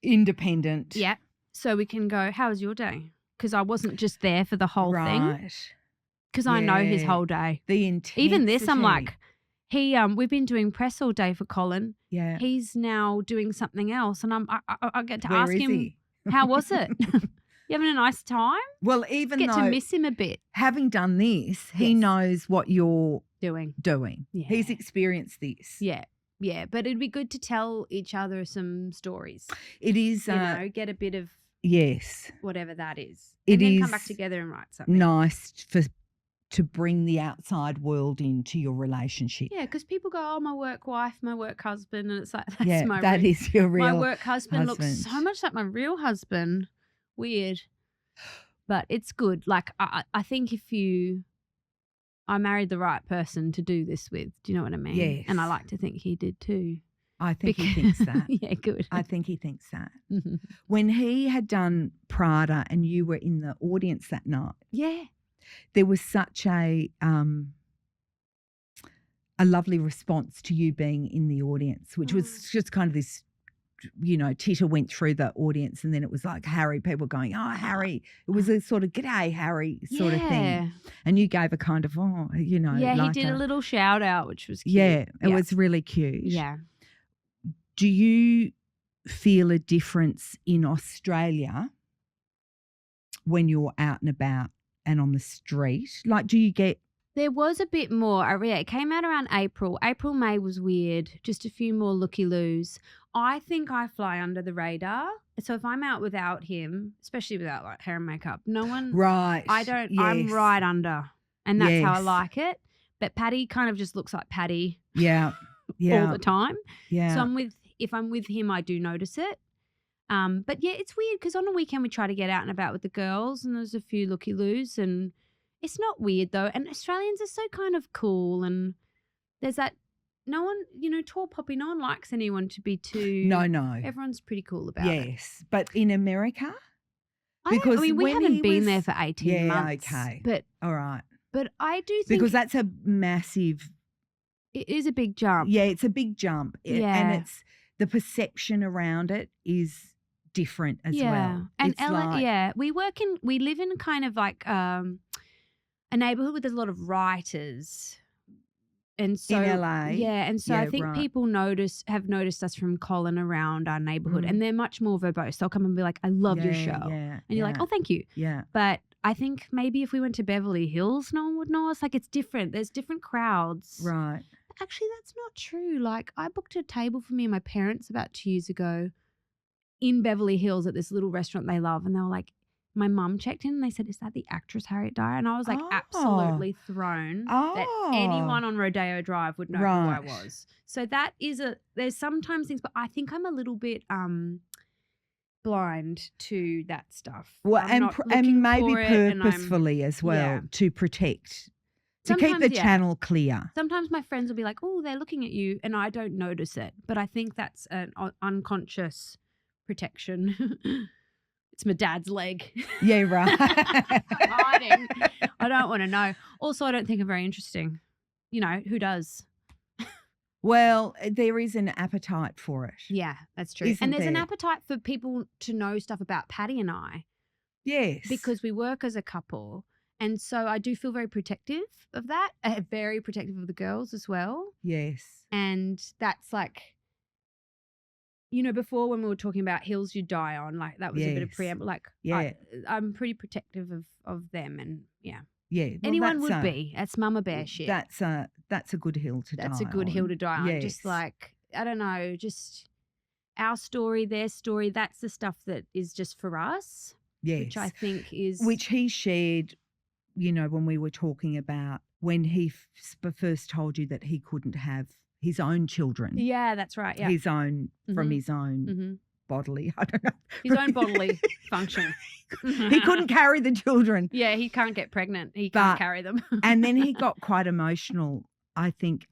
Independent. Yeah. So we can go, how was your day? Because I wasn't just there for the whole thing. Right. Because I know his Yeah. whole day. The intensity. Even this, I'm like, we've been doing press all day for Colin. yeah. He's now doing something else. And I get to Where ask is him, he? how was it? You having a nice time? Well, even Get though to miss him a bit. having done this, he Yes. knows what you're Doing. doing. Yeah. He's experienced this. Yeah. Yeah. But it'd be good to tell each other some stories. It is, You know, get a bit of yes, whatever that is. It And then come is back together and write something. nice to bring the outside world into your relationship. Yeah, because people go, oh, my work wife, my work husband. And it's like, that's Yeah, my that is your real my work husband looks husband. so much like my real husband. Weird. But it's good. Like, I think I married the right person to do this with. Do you know what I mean? Yes. And I like to think he did too. I think he thinks that. Yeah, good. I think he thinks that. When he had done Prada and you were in the audience that night, Yeah. there was such a lovely response to you being in the audience, which was just kind of this, you know, Tita went through the audience and then it was like Harry, people going, oh, Harry. It was a sort of, g'day, Harry sort of thing. And you gave a kind of, oh, you know. Yeah, like he did a little shout out, which was cute. Yeah, it was really cute. Yeah. Do you feel a difference in Australia when you're out and about and on the street? Like, do you get... There was a bit more. Yeah, it came out around April. April, May was weird. Just a few more looky-loos. I think I fly under the radar. So if I'm out without him, especially without like hair and makeup, no one... Right. I don't... Yes. I'm right under. And that's how I Yes. like it. But Patty kind of just looks like Patty Yeah. Yeah. all the time. Yeah. So if I'm with him, I do notice it. But yeah, it's weird because on a weekend we try to get out and about with the girls and there's a few looky-loos and it's not weird though. And Australians are so kind of cool and there's that no one, you know, tall poppy, no one likes anyone to be too... No. Everyone's pretty cool about it. Yes. But in America? I mean, we when haven't he been was- there for 18 Yeah, months. okay. But All right. I do think Because that's a massive... it is a big jump. Yeah, it's a big jump. Yeah. And it's the perception around it is different as well. And It's like, we live in kind of like a neighborhood with a lot of writers. And so in LA. Yeah, and so I Yeah, think right. people have noticed us from Colin around our neighborhood and they're much more verbose. They'll come and be like, I love your show. Yeah, And you're like, oh, thank you. yeah. But I think maybe if we went to Beverly Hills, no one would know us. Like it's different. There's different crowds. Right. Actually, that's not true. Like I booked a table for me and my parents about 2 years ago in Beverly Hills at this little restaurant they love. And they were like, my mum checked in and they said, is that the actress Harriet Dyer? And I was like absolutely thrown that anyone on Rodeo Drive would know who I Right. was. So that is there's sometimes things, but I think I'm a little bit blind to that stuff. Well, I'm not looking and maybe for it and I'm- purposefully as well Yeah. to protect, to keep Sometimes, the yeah. channel clear. Sometimes my friends will be like, oh, they're looking at you, and I don't notice it. But I think that's an unconscious protection. It's my dad's leg. Yeah, right. I'm hiding. I don't want to know. Also, I don't think I'm very interesting. You know, who does? Well, there is an appetite for it. Yeah, that's true. Isn't And there's an there? appetite for people to know stuff about Patty and I Yes. because we work as a couple. And so I do feel very protective of that, very protective of the girls as well. Yes. And that's like, you know, before when we were talking about hills you die on, like that was a bit of Yes. preamble. Like Yeah. I'm pretty protective of them, and yeah. Yeah. Well, Anyone that's would be. That's mama bear shit. That's a good hill to die on. That's a good hill to die on. Yes. Just like, I don't know, just our story, their story, that's the stuff that is just for us. Yes. Which I think is. Which he shared, you know, when we were talking about when he first told you that he couldn't have his own children. Yeah, that's right. Yeah. His own, from his own bodily, I don't know. His own bodily function. He couldn't carry the children. Yeah, he can't get pregnant. He can't carry them. And then he got quite emotional, I think,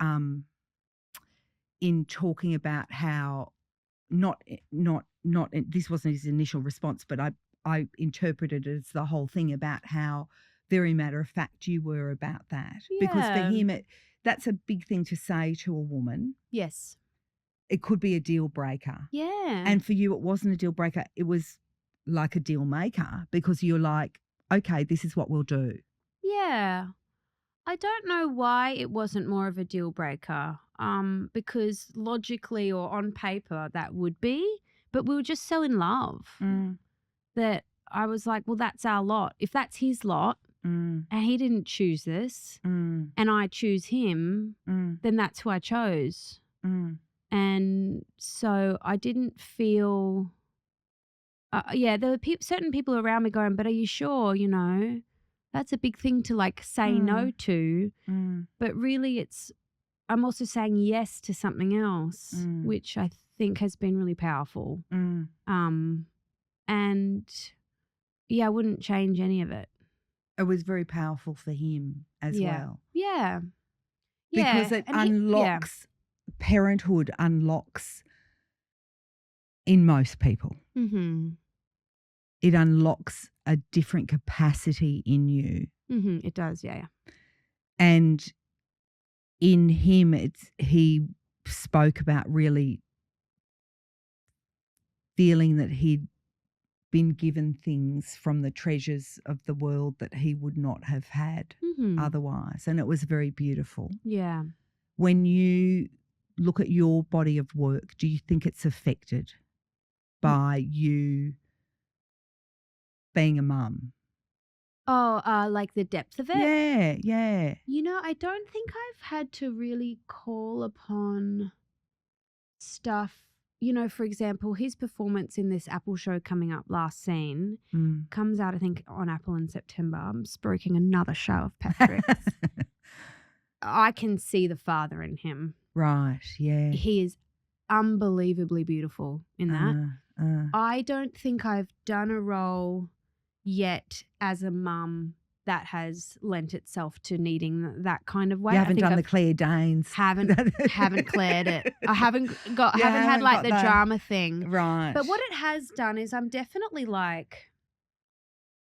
in talking about how not this wasn't his initial response, but I interpreted it as the whole thing about how very matter of fact you were about that. Yeah. Because for him, that's a big thing to say to a woman. Yes. It could be a deal breaker. Yeah. And for you, it wasn't a deal breaker. It was like a deal maker because you're like, okay, this is what we'll do. Yeah. I don't know why it wasn't more of a deal breaker. Because logically or on paper that would be, but we were just so in love that I was like, well, that's our lot. If that's his lot and he didn't choose this and I choose him, then that's who I chose. And so I didn't feel, there were certain people around me going, but are you sure, you know, that's a big thing to like say no to. But really I'm also saying yes to something else, which I think has been really powerful. And yeah, I wouldn't change any of it. It was very powerful for him as well. Yeah. Because it unlocks, parenthood unlocks in most people. It unlocks a different capacity in you. It does, yeah. And in him, he spoke about really feeling that he'd been given things from the treasures of the world that he would not have had otherwise. And it was very beautiful. Yeah. When you look at your body of work, do you think it's affected by you being a mum? Oh, like the depth of it? Yeah, yeah. You know, I don't think I've had to really call upon stuff. You know, for example, his performance in this Apple show coming up, Last Scene, comes out, I think, on Apple in September. I'm spruiking another show of Patrick's. I can see the father in him. Right, yeah. He is unbelievably beautiful in that. I don't think I've done a role yet as a mum that has lent itself to needing that kind of way. You haven't done the Claire Danes. Haven't cleared it. I haven't had like the drama thing. Right. But what it has done is I'm definitely like,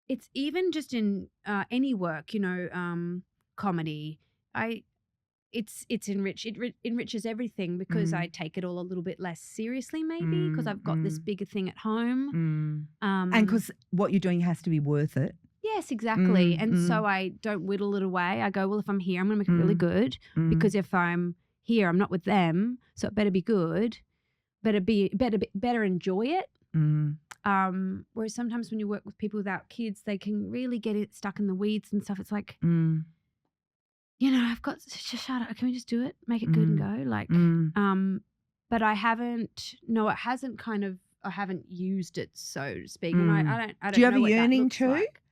it's even just in any work, you know, comedy. It enriches everything because I take it all a little bit less seriously, maybe because I've got this bigger thing at home. And because what you're doing has to be worth it. Yes, exactly. And so I don't whittle it away. I go, well, if I'm here, I'm going to make it really good because if I'm here, I'm not with them, so it better be good. Better enjoy it. Whereas sometimes when you work with people without kids, they can really get it stuck in the weeds and stuff. It's like, you know, I've got to shut up. Can we just do it? Make it good and go? Like, but I haven't. No, it hasn't. I haven't used it, so to speak. And I don't. Do you have know a what that yearning looks too? like.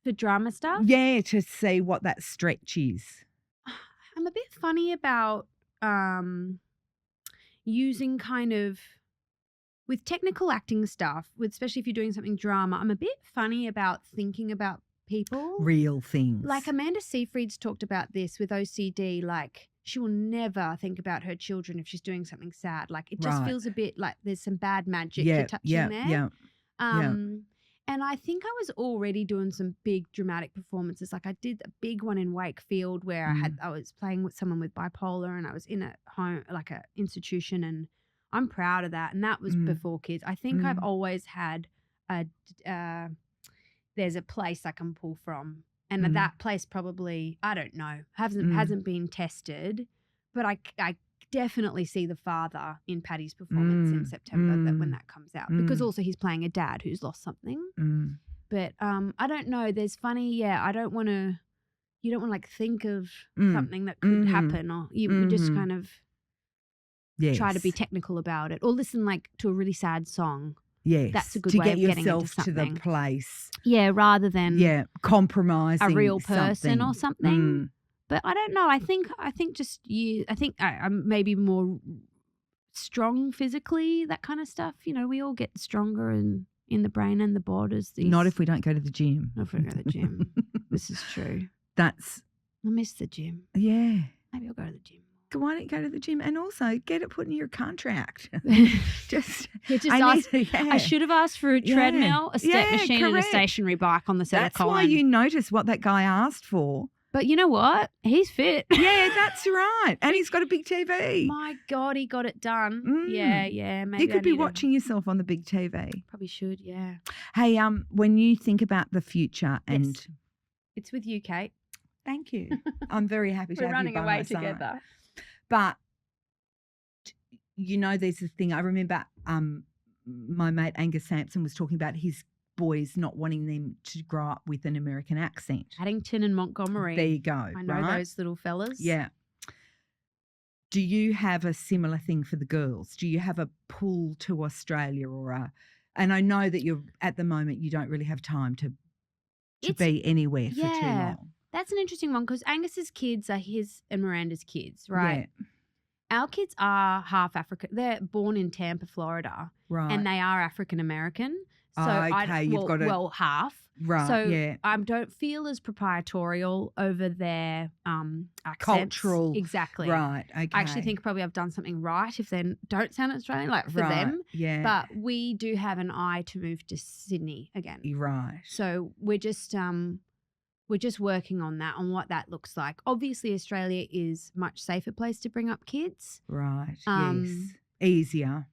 For drama stuff? Yeah, to see what that stretch is. I'm a bit funny about using kind of with technical acting stuff, especially if you're doing something drama. I'm a bit funny about thinking about people. Real things. Like Amanda Seyfried's talked about this with OCD, like she will never think about her children if she's doing something sad. Like it just feels a bit like there's some bad magic you're touching there. And I think I was already doing some big dramatic performances. Like I did a big one in Wakefield where I was playing with someone with bipolar, and I was in a home, like a institution, and I'm proud of that. And that was before kids. I think I've always had there's a place I can pull from, and that place probably, I don't know, hasn't been tested, but I definitely see the father in Paddy's performance in September when that comes out, because also he's playing a dad who's lost something. But I don't know. There's funny, I don't want to. You don't want to like think of something that could happen, or you just kind of try to be technical about it, or listen like to a really sad song. Yes, that's a good to way get of getting yourself into something. to the place. Yeah, rather than compromising a real person or something. But I don't know. I think just you. I think I'm maybe more strong physically, that kind of stuff. You know, we all get stronger in the brain and the bod as these. Not if we don't go to the gym. Not if we don't go to the gym. This is true. I miss the gym. Yeah. Maybe I'll go to the gym. Why don't you go to the gym, and also get it put in your contract? I should have asked for a treadmill, a step machine, and a stationary bike on the set of Colin. That's why you notice what that guy asked for. But you know what? He's fit. Yeah, that's right. And he's got a big TV. My God, he got it done. Yeah. Maybe you could be watching yourself on the big TV. Probably should, yeah. Hey, when you think about the future and it's with you, Kate. Thank you. I'm very happy to have you by my side. We're running away together. But you know, there's this thing. I remember my mate Angus Sampson was talking about his boys not wanting them to grow up with an American accent. Paddington and Montgomery. There you go. I know those little fellas. Yeah. Do you have a similar thing for the girls? Do you have a pull to Australia and I know that you're at the moment you don't really have time to be anywhere for too long. That's an interesting one because Angus's kids are his and Miranda's kids, right? Yeah. Our kids are half African. They're born in Tampa, Florida. Right. And they are African American. So half. Right. So I don't feel as proprietorial over their accents. Cultural. Exactly. Right. Okay. I actually think probably I've done something right if they don't sound Australian, like for them. Yeah. But we do have an eye to move to Sydney again. Right. So we're just working on that, on what that looks like. Obviously, Australia is a much safer place to bring up kids. Right. Yes. Easier.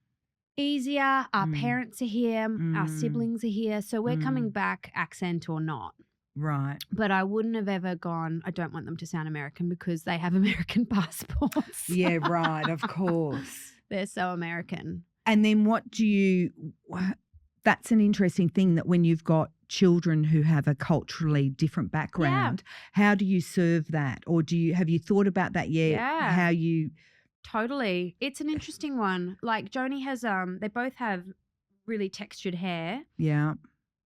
Our parents are here. Our siblings are here. So we're coming back, accent or not. Right. But I wouldn't have ever gone, I don't want them to sound American because they have American passports. Yeah, right. Of course. They're so American. And then that's an interesting thing that when you've got children who have a culturally different background, how do you serve that? Or have you thought about that yet? Yeah. How you... Totally. It's an interesting one. Like Joni has, they both have really textured hair. Yeah.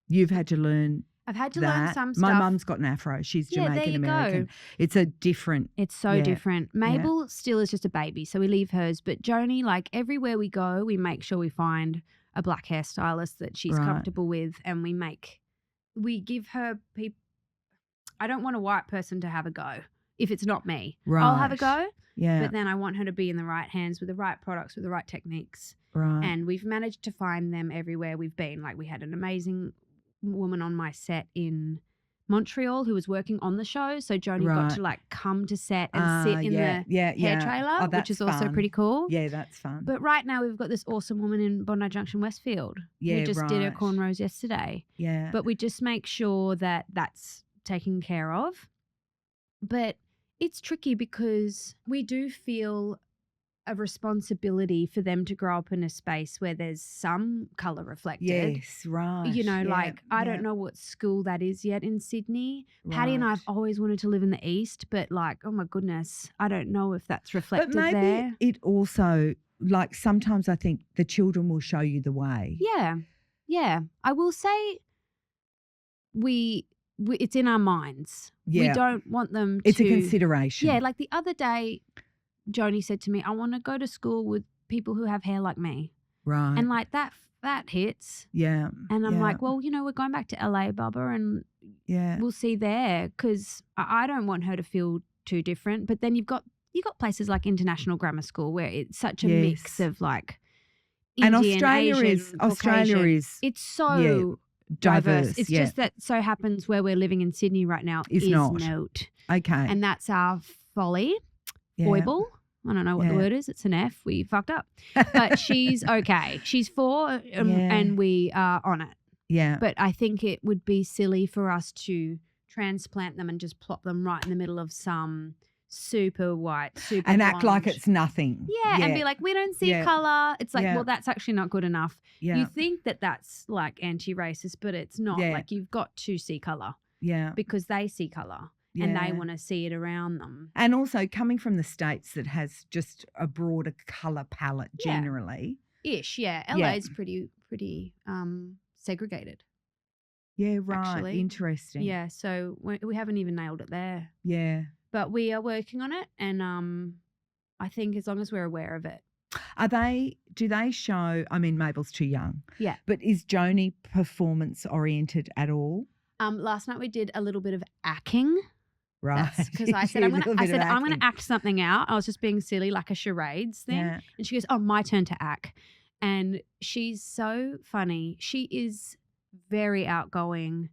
You've had to learn I've had to learn some stuff. My mum's got an afro. She's Jamaican American. Go. It's a different. It's so different. Mabel still is just a baby, so we leave hers. But Joni, like everywhere we go, we make sure we find a black hairstylist that she's comfortable with, and we give her people. I don't want a white person to have a go if it's not me. Right. I'll have a go. Yeah. But then I want her to be in the right hands with the right products, with the right techniques. Right. And we've managed to find them everywhere we've been. Like we had an amazing woman on my set in Montreal who was working on the show. So Joni got to like come to set and sit in the hair trailer, which is also pretty cool. Yeah, that's fun. But right now we've got this awesome woman in Bondi Junction, Westfield. Yeah, who just did her cornrows yesterday. Yeah. But we just make sure that that's taken care of. But it's tricky because we do feel a responsibility for them to grow up in a space where there's some colour reflected. Yes, right. You know, I don't know what school that is yet in Sydney. Right. Patty and I have always wanted to live in the East, but like, oh my goodness, I don't know if that's reflected there. But maybe it also, like sometimes I think the children will show you the way. Yeah, yeah. I will say it's in our minds. Yeah. We don't want them to. It's a consideration. Yeah, like the other day, Joni said to me, I want to go to school with people who have hair like me. Right. And like that hits. Yeah. And I'm like, well, you know, we're going back to LA, Bubba, and we'll see there because I don't want her to feel too different. But then you've got places like International Grammar School where it's such a mix of like Indian, and Australia Asian, is it's so diverse. It's yeah. just that so happens where we're living in Sydney right now Is not. Okay. And that's our folly, yeah. foible. I don't know what the word is. It's an F. We fucked up. But she's okay. She's 4 and we are on it. Yeah. But I think it would be silly for us to transplant them and just plop them right in the middle of some super white, super and blonde. act like it's nothing. Yeah, and be like, we don't see colour. It's like, Yeah. well, that's actually not good enough. Yeah. You think that that's like anti-racist, but it's not. Yeah. Like you've got to see colour Yeah. because they see colour and they want to see it around them. And also coming from the States that has just a broader colour palette generally. Ish, yeah. LA is pretty segregated. Yeah, right. Actually. Interesting. Yeah, so we haven't even nailed it there. Yeah. But we are working on it, and I think as long as we're aware of it. Do they show, I mean, Mabel's too young. Yeah. But is Joni performance oriented at all? Last night we did a little bit of acting. Right. Because I said, I'm going to act something out. I was just being silly, like a charades thing. Yeah. And she goes, oh, my turn to act. And she's so funny. She is very outgoing.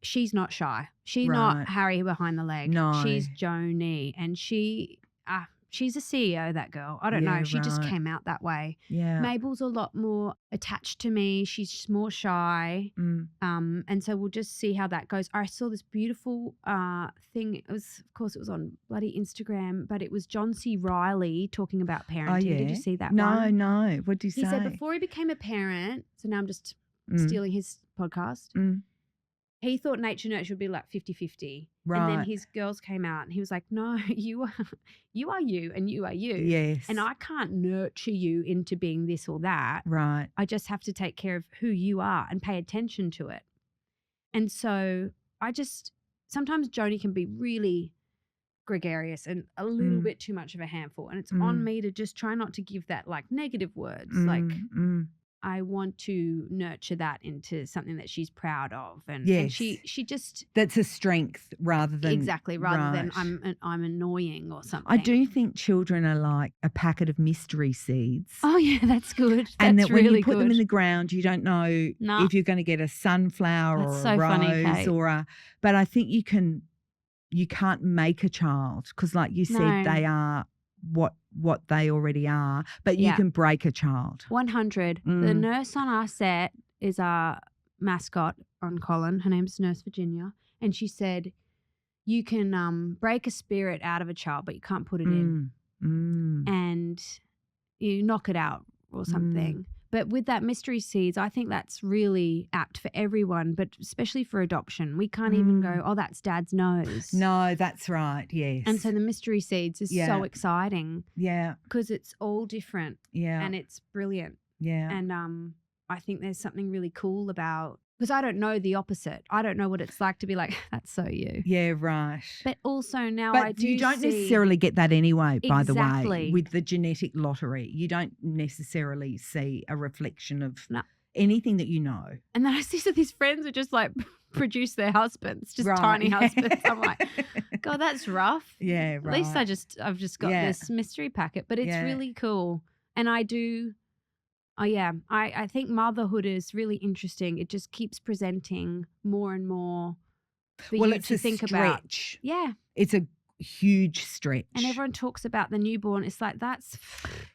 She's not shy. She's not Harry behind the leg. No. She's Joni. And she's a CEO, that girl. I don't know. She just came out that way. Yeah. Mabel's a lot more attached to me. She's more shy. And so we'll just see how that goes. I saw this beautiful thing. It was on bloody Instagram, but it was John C. Reilly talking about parenting. Oh, yeah. Did you see that one? No. What did he say? He said before he became a parent, so now I'm just stealing his podcast. He thought nature nurture would be like 50-50. Right. And then his girls came out and he was like, no, you are you and you are you. Yes. And I can't nurture you into being this or that. Right. I just have to take care of who you are and pay attention to it. And so sometimes Joni can be really gregarious and a little bit too much of a handful. And it's on me to just try not to give that like negative words. Like I want to nurture that into something that she's proud of. And she just. That's a strength rather than. Exactly. Rather than I'm annoying or something. I do think children are like a packet of mystery seeds. Oh, yeah, that's good. And that's that when really you put good. them in the ground, you don't know if you're going to get a sunflower That's or so a rose funny, Kate. but I think you can't make a child because like you said, they are what they already are, but you can break a child. 100. The nurse on our set is our mascot on Colin. Her name's Nurse Virginia. And she said, you can break a spirit out of a child, but you can't put it in. And you knock it out or something. But with that mystery seeds, I think that's really apt for everyone, but especially for adoption. We can't even go, oh, that's Dad's nose. No, that's right, yes. And so the mystery seeds is so exciting. Yeah. Because it's all different. Yeah. And it's brilliant. Yeah. And I think there's something really cool about, because I don't know the opposite. I don't know what it's like to be like, that's so you. Yeah, right. But also now but you don't necessarily get that anyway, by the way, with the genetic lottery. You don't necessarily see a reflection of anything that you know. And then I see some of these friends who just like produce their husbands, just tiny husbands. I'm like, God, that's rough. Yeah, right. At least I've just got this mystery packet, but it's really cool. And I do. Oh, yeah. I think motherhood is really interesting. It just keeps presenting more and more for you to think about. Yeah. It's a huge stretch. And everyone talks about the newborn. It's like that's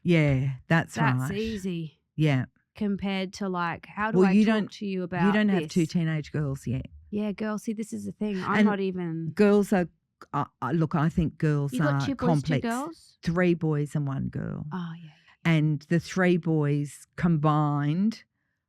right. That's easy. Yeah. Compared to like, how do I talk to you about You don't this? have 2 teenage girls yet. Yeah, girls. See, this is the thing. I'm not even. Girls are, look, I think girls you are got 2 boys, complex. 2 girls? 3 boys and 1 girl. Oh, yeah. And the 3 boys combined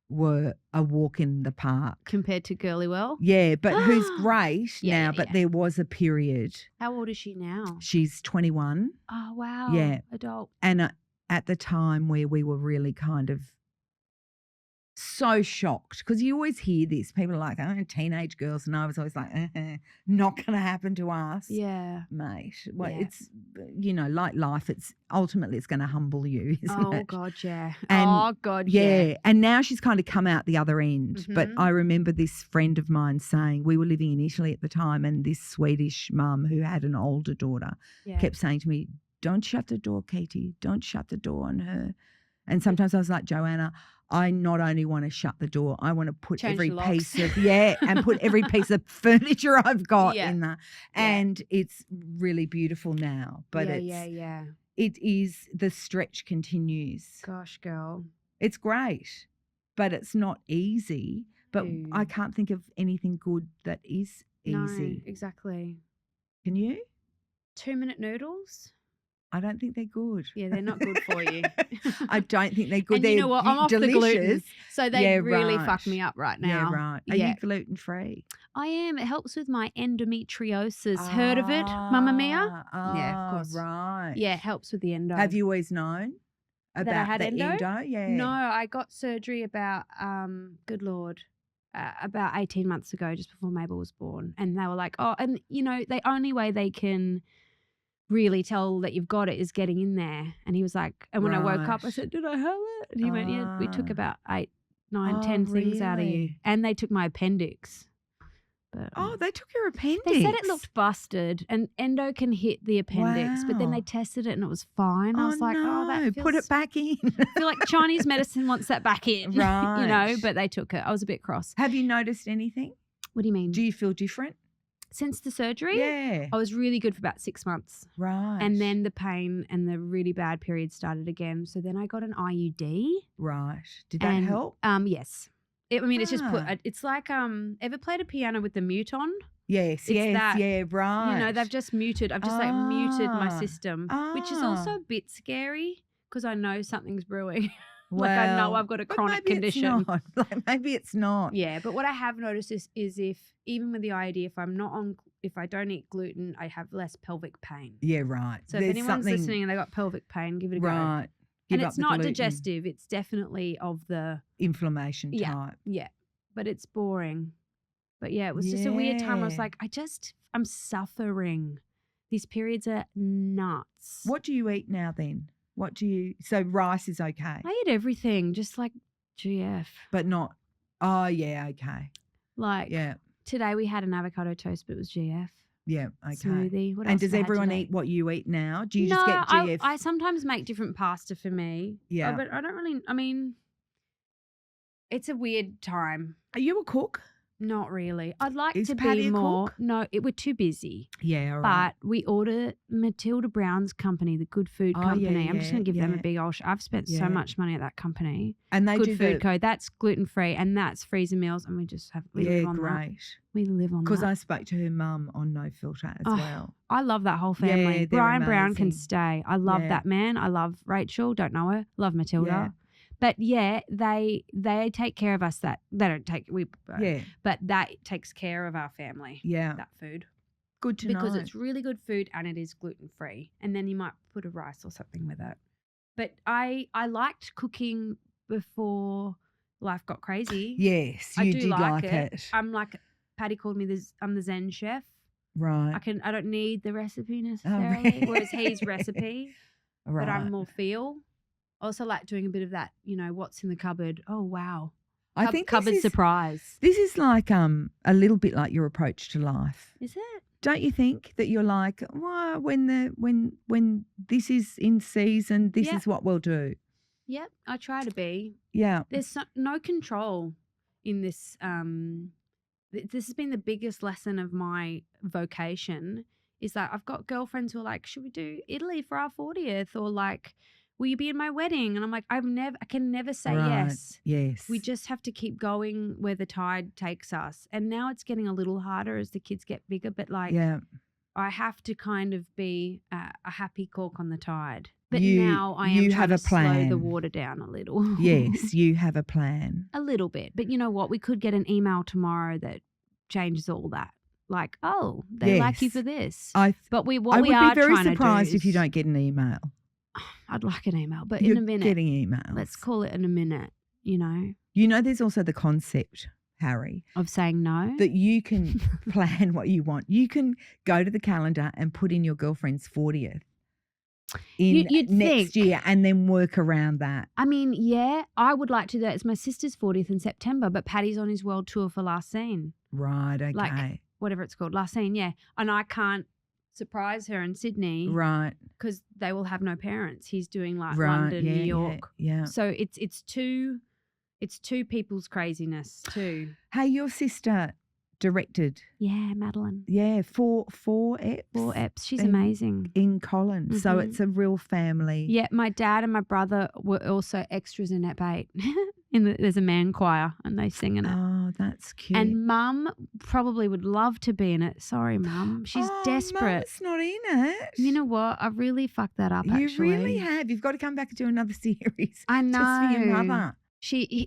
were a walk in the park. Compared to Girlywell? Yeah, but who's great now, but there was a period. How old is she now? She's 21. Oh, wow. Yeah. Adult. And at the time where we were really kind of so shocked, because you always hear this. People are like, oh, teenage girls. And I was always like, not going to happen to us. Yeah. Mate. Well, it's, like life, it's ultimately it's going to humble you, isn't it? Oh, God, yeah. And, yeah. And now she's kind of come out the other end. But I remember this friend of mine saying, we were living in Italy at the time, and this Swedish mum who had an older daughter kept saying to me, don't shut the door, Katie. Don't shut the door on her. And sometimes I was like, Joanna, I not only want to shut the door, I want to put Change every the locks. piece of and put every piece of furniture I've got Yeah. in there. Yeah. And it's really beautiful now. But yeah. it is, the stretch continues. Gosh, girl. It's great, but it's not easy. But No. I can't think of anything good that is easy. No, exactly. Can you? 2-minute noodles? I don't think they're good. Yeah, they're not good for you. I don't think they're good. And they're you know what? I'm off delicious. the gluten, so they really right. fuck me up right now. Yeah, right. Are you gluten free? I am. It helps with my endometriosis. Heard of it, Mamma Mia? Yeah, of course. Right. Yeah, it helps with the endo. Have you always known about that I had the endo? Yeah. No, I got surgery about, good Lord, about 18 months ago, just before Mabel was born. And they were like, oh, and you know, the only way they can really tell that you've got it is getting in there. And he was like, and when I woke up, I said, did I have it? And he went, yeah, we took about 8, 9, 10 things out of you. Really? And they took my appendix. But, they took your appendix. they said it looked busted, and endo can hit the appendix, but then they Wow. tested it and it was fine. I was like, no. oh, that feels, Put it back in. I feel like Chinese medicine wants that back in, you know, Right. but they took it. I was a bit cross. Have you noticed anything? What do you mean? Do you feel different? Since the surgery? Yeah. I was really good for about 6 months. Right. And then the pain and the really bad period started again. So then I got an IUD. Right. Did that help? Yes. It's just Ah. it's like, ever played a piano with the mute on? Yes, It's that, yeah, right. You know, they've just muted. I've just like muted my system, which is also a bit scary because I know something's brewing. Like I know I've got a chronic condition. It's not. Like maybe it's not. Yeah, but what I have noticed is if even with the IUD, if I don't eat gluten, I have less pelvic pain. Yeah, right. So if anyone's listening and they got pelvic pain, give it a go. Right. And it's not digestive. It's definitely of the inflammation type. Yeah, but it's boring. But yeah, it was just a weird time. I was Yeah. like, I'm suffering. These periods are nuts. What do you eat now then? So rice is okay, I eat everything, just like GF. but not, okay. Like Yeah, today we had an avocado toast, but it was GF. yeah, okay. Smoothie. What And else does have I had everyone today? eat what you eat now? Do you No, just get GF? I sometimes make different pasta for me. Yeah. But I don't really, I mean, it's a weird time. Are you a cook? Not really. I'd like Is to Patty be a more. cook? No, we're too busy. Yeah, all right. But we order Matilda Brown's company, the Good Food Company. I'm just going to give them a big old. I've spent so much money at that company. And they Good do Food Co. That's gluten free and that's freezer meals, and we just have live on that. great. We live on that. Because I spoke to her mum on No Filter as well. I love that whole family. Yeah, they're Brian Brown can amazing. stay. I love Yeah. that man. I love Rachel. Don't know her. Love Matilda. Yeah. But yeah, they take care of us. That they don't take but that takes care of our family. Yeah. That food. Good to know. Because it's really good food and it is gluten free. And then you might put a rice or something with it. But I liked cooking before life got crazy. Yes, I you do did like it. I'm like Patty called me I'm the Zen chef. Right. I don't need the recipe necessarily, really? whereas he's recipe, Right. but I'm more feel. I also like doing a bit of that, you know, what's in the cupboard. Oh wow. I think cupboard surprise. This is like a little bit like your approach to life. Is it? Don't you think that you're like, well, when this is in season, this Yeah. is what we'll do. Yep. I try to be. Yeah. There's no control in this. This has been the biggest lesson of my vocation is that I've got girlfriends who are like, should we do Italy for our 40th? Or like, will you be in my wedding? And I'm like, I can never say Right. yes. Yes. We just have to keep going where the tide takes us. And now it's getting a little harder as the kids get bigger, but like I have to kind of be a happy cork on the tide. But now I am trying to slow the water down a little. Yes, you have a plan. A little bit. But you know what? We could get an email tomorrow that changes all that. Like, oh, they like you Yes. for this. I But we would be are very trying to do surprised if you is- don't get an email. I'd like an email, but You're in a minute. getting emails. Let's call it in a minute, you know, You know, there's also the concept, Harry, of saying no. that you can plan what you want. You can go to the calendar and put in your girlfriend's 40th in You'd next think. year and then work around that. I mean, yeah, I would like to do that. It's my sister's 40th in September, but Paddy's on his world tour for Last Scene. Right, okay. Like, whatever it's called, Last Scene, yeah. And I can't surprise her in Sydney Right. because they will have no parents. He's doing like Right. London, New York. Yeah. So it's two people's craziness too. Hey, your sister directed. Yeah, Madeline. Yeah, four eps. 4 eps. She's in- amazing. In Colin. So Mhm. it's a real family. Yeah, my dad and my brother were also extras in Ep 8. There's a man choir and they sing in it. Oh, that's cute. And Mum probably would love to be in it. Sorry, Mum. She's desperate. Mum's not in it. You know what? I really fucked that up, You actually. really have. You've got to come back and do another series. I know. Just for your mother.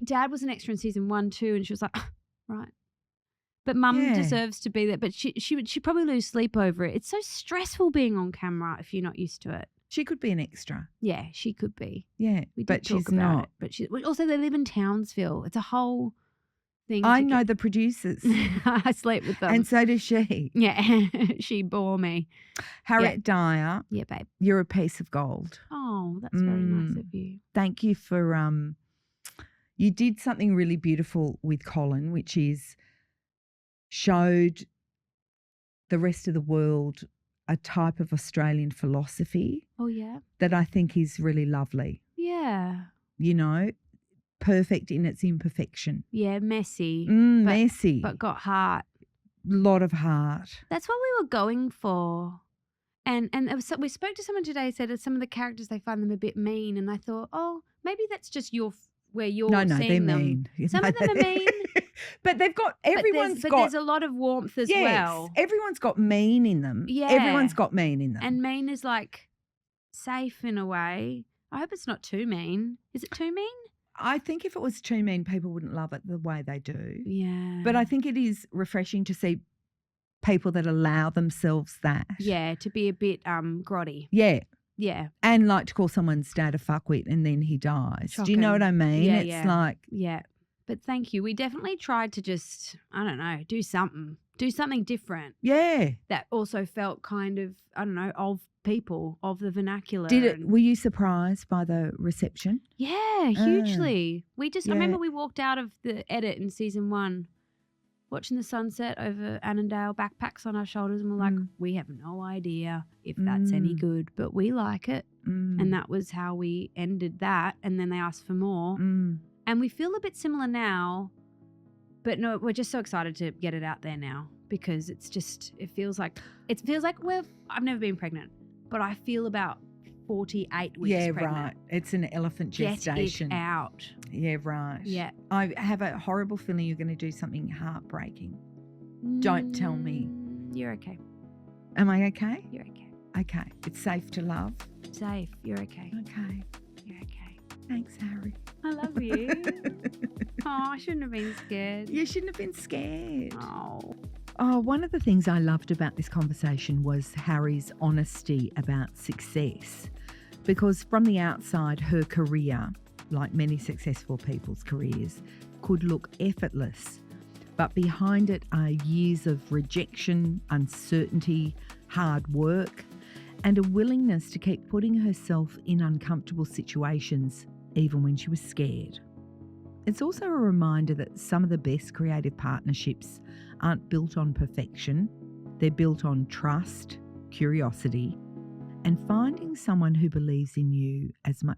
Dad was an extra in season 1 too, and she was like, right. But Mum Yeah. deserves to be there. But she'd probably lose sleep over it. It's so stressful being on camera if you're not used to it. She could be an extra. Yeah, she could be. Yeah, We did but talk she's about not. it. But also they live in Townsville. It's a whole thing. I know the producers, I sleep with them. and so does she. Yeah, she bore me. Harriet Dyer, Yeah, babe. you're a piece of gold. Oh, that's very nice of you. Thank you for you did something really beautiful with Colin, which is showed the rest of the world a type of Australian philosophy Oh, yeah. that I think is really lovely. Yeah. You know, perfect in its imperfection. Yeah, messy. Messy. But got heart. Lot of heart. That's what we were going for. And we spoke to someone today, said that some of the characters, they find them a bit mean. And I thought, oh, maybe that's just where you're No, seeing they're them. mean. Some of them are mean. But they've got, everyone's but got. there's a lot of warmth as well. Everyone's got mean in them. Yeah. Everyone's got mean in them. And mean is like safe in a way. I hope it's not too mean. Is it too mean? I think if it was too mean, people wouldn't love it the way they do. Yeah. But I think it is refreshing to see people that allow themselves that. Yeah, to be a bit grotty. Yeah. Yeah. And like to call someone's dad a fuckwit and then he dies. Do you know what I mean? Yeah, it's yeah. like. Yeah. But thank you. We definitely tried to just, I don't know, do something different. Yeah. That also felt kind of, I don't know, of people, of the vernacular. Were you surprised by the reception? Yeah, hugely. I remember Yeah. we walked out of the edit in season 1 watching the sunset over Annandale, backpacks on our shoulders, and we're like, we have no idea if that's any good, but we like it. And that was how we ended that. And then they asked for more. And we feel a bit similar now, but no, we're just so excited to get it out there now because it feels like I've never been pregnant, but I feel about 48 weeks pregnant. Yeah, right. It's an elephant gestation. Get it out. Yeah, right. Yeah. I have a horrible feeling you're going to do something heartbreaking. Don't tell me. You're okay. Am I okay? You're okay. Okay. It's safe to love. Safe. You're okay. Okay. You're okay. Thanks, Harry. I love you. Oh, I shouldn't have been scared. You shouldn't have been scared. Oh, one of the things I loved about this conversation was Harry's honesty about success. Because from the outside, her career, like many successful people's careers, could look effortless. But behind it are years of rejection, uncertainty, hard work, and a willingness to keep putting herself in uncomfortable situations, even when she was scared. It's also a reminder that some of the best creative partnerships aren't built on perfection. They're built on trust, curiosity, and finding someone who believes in you as much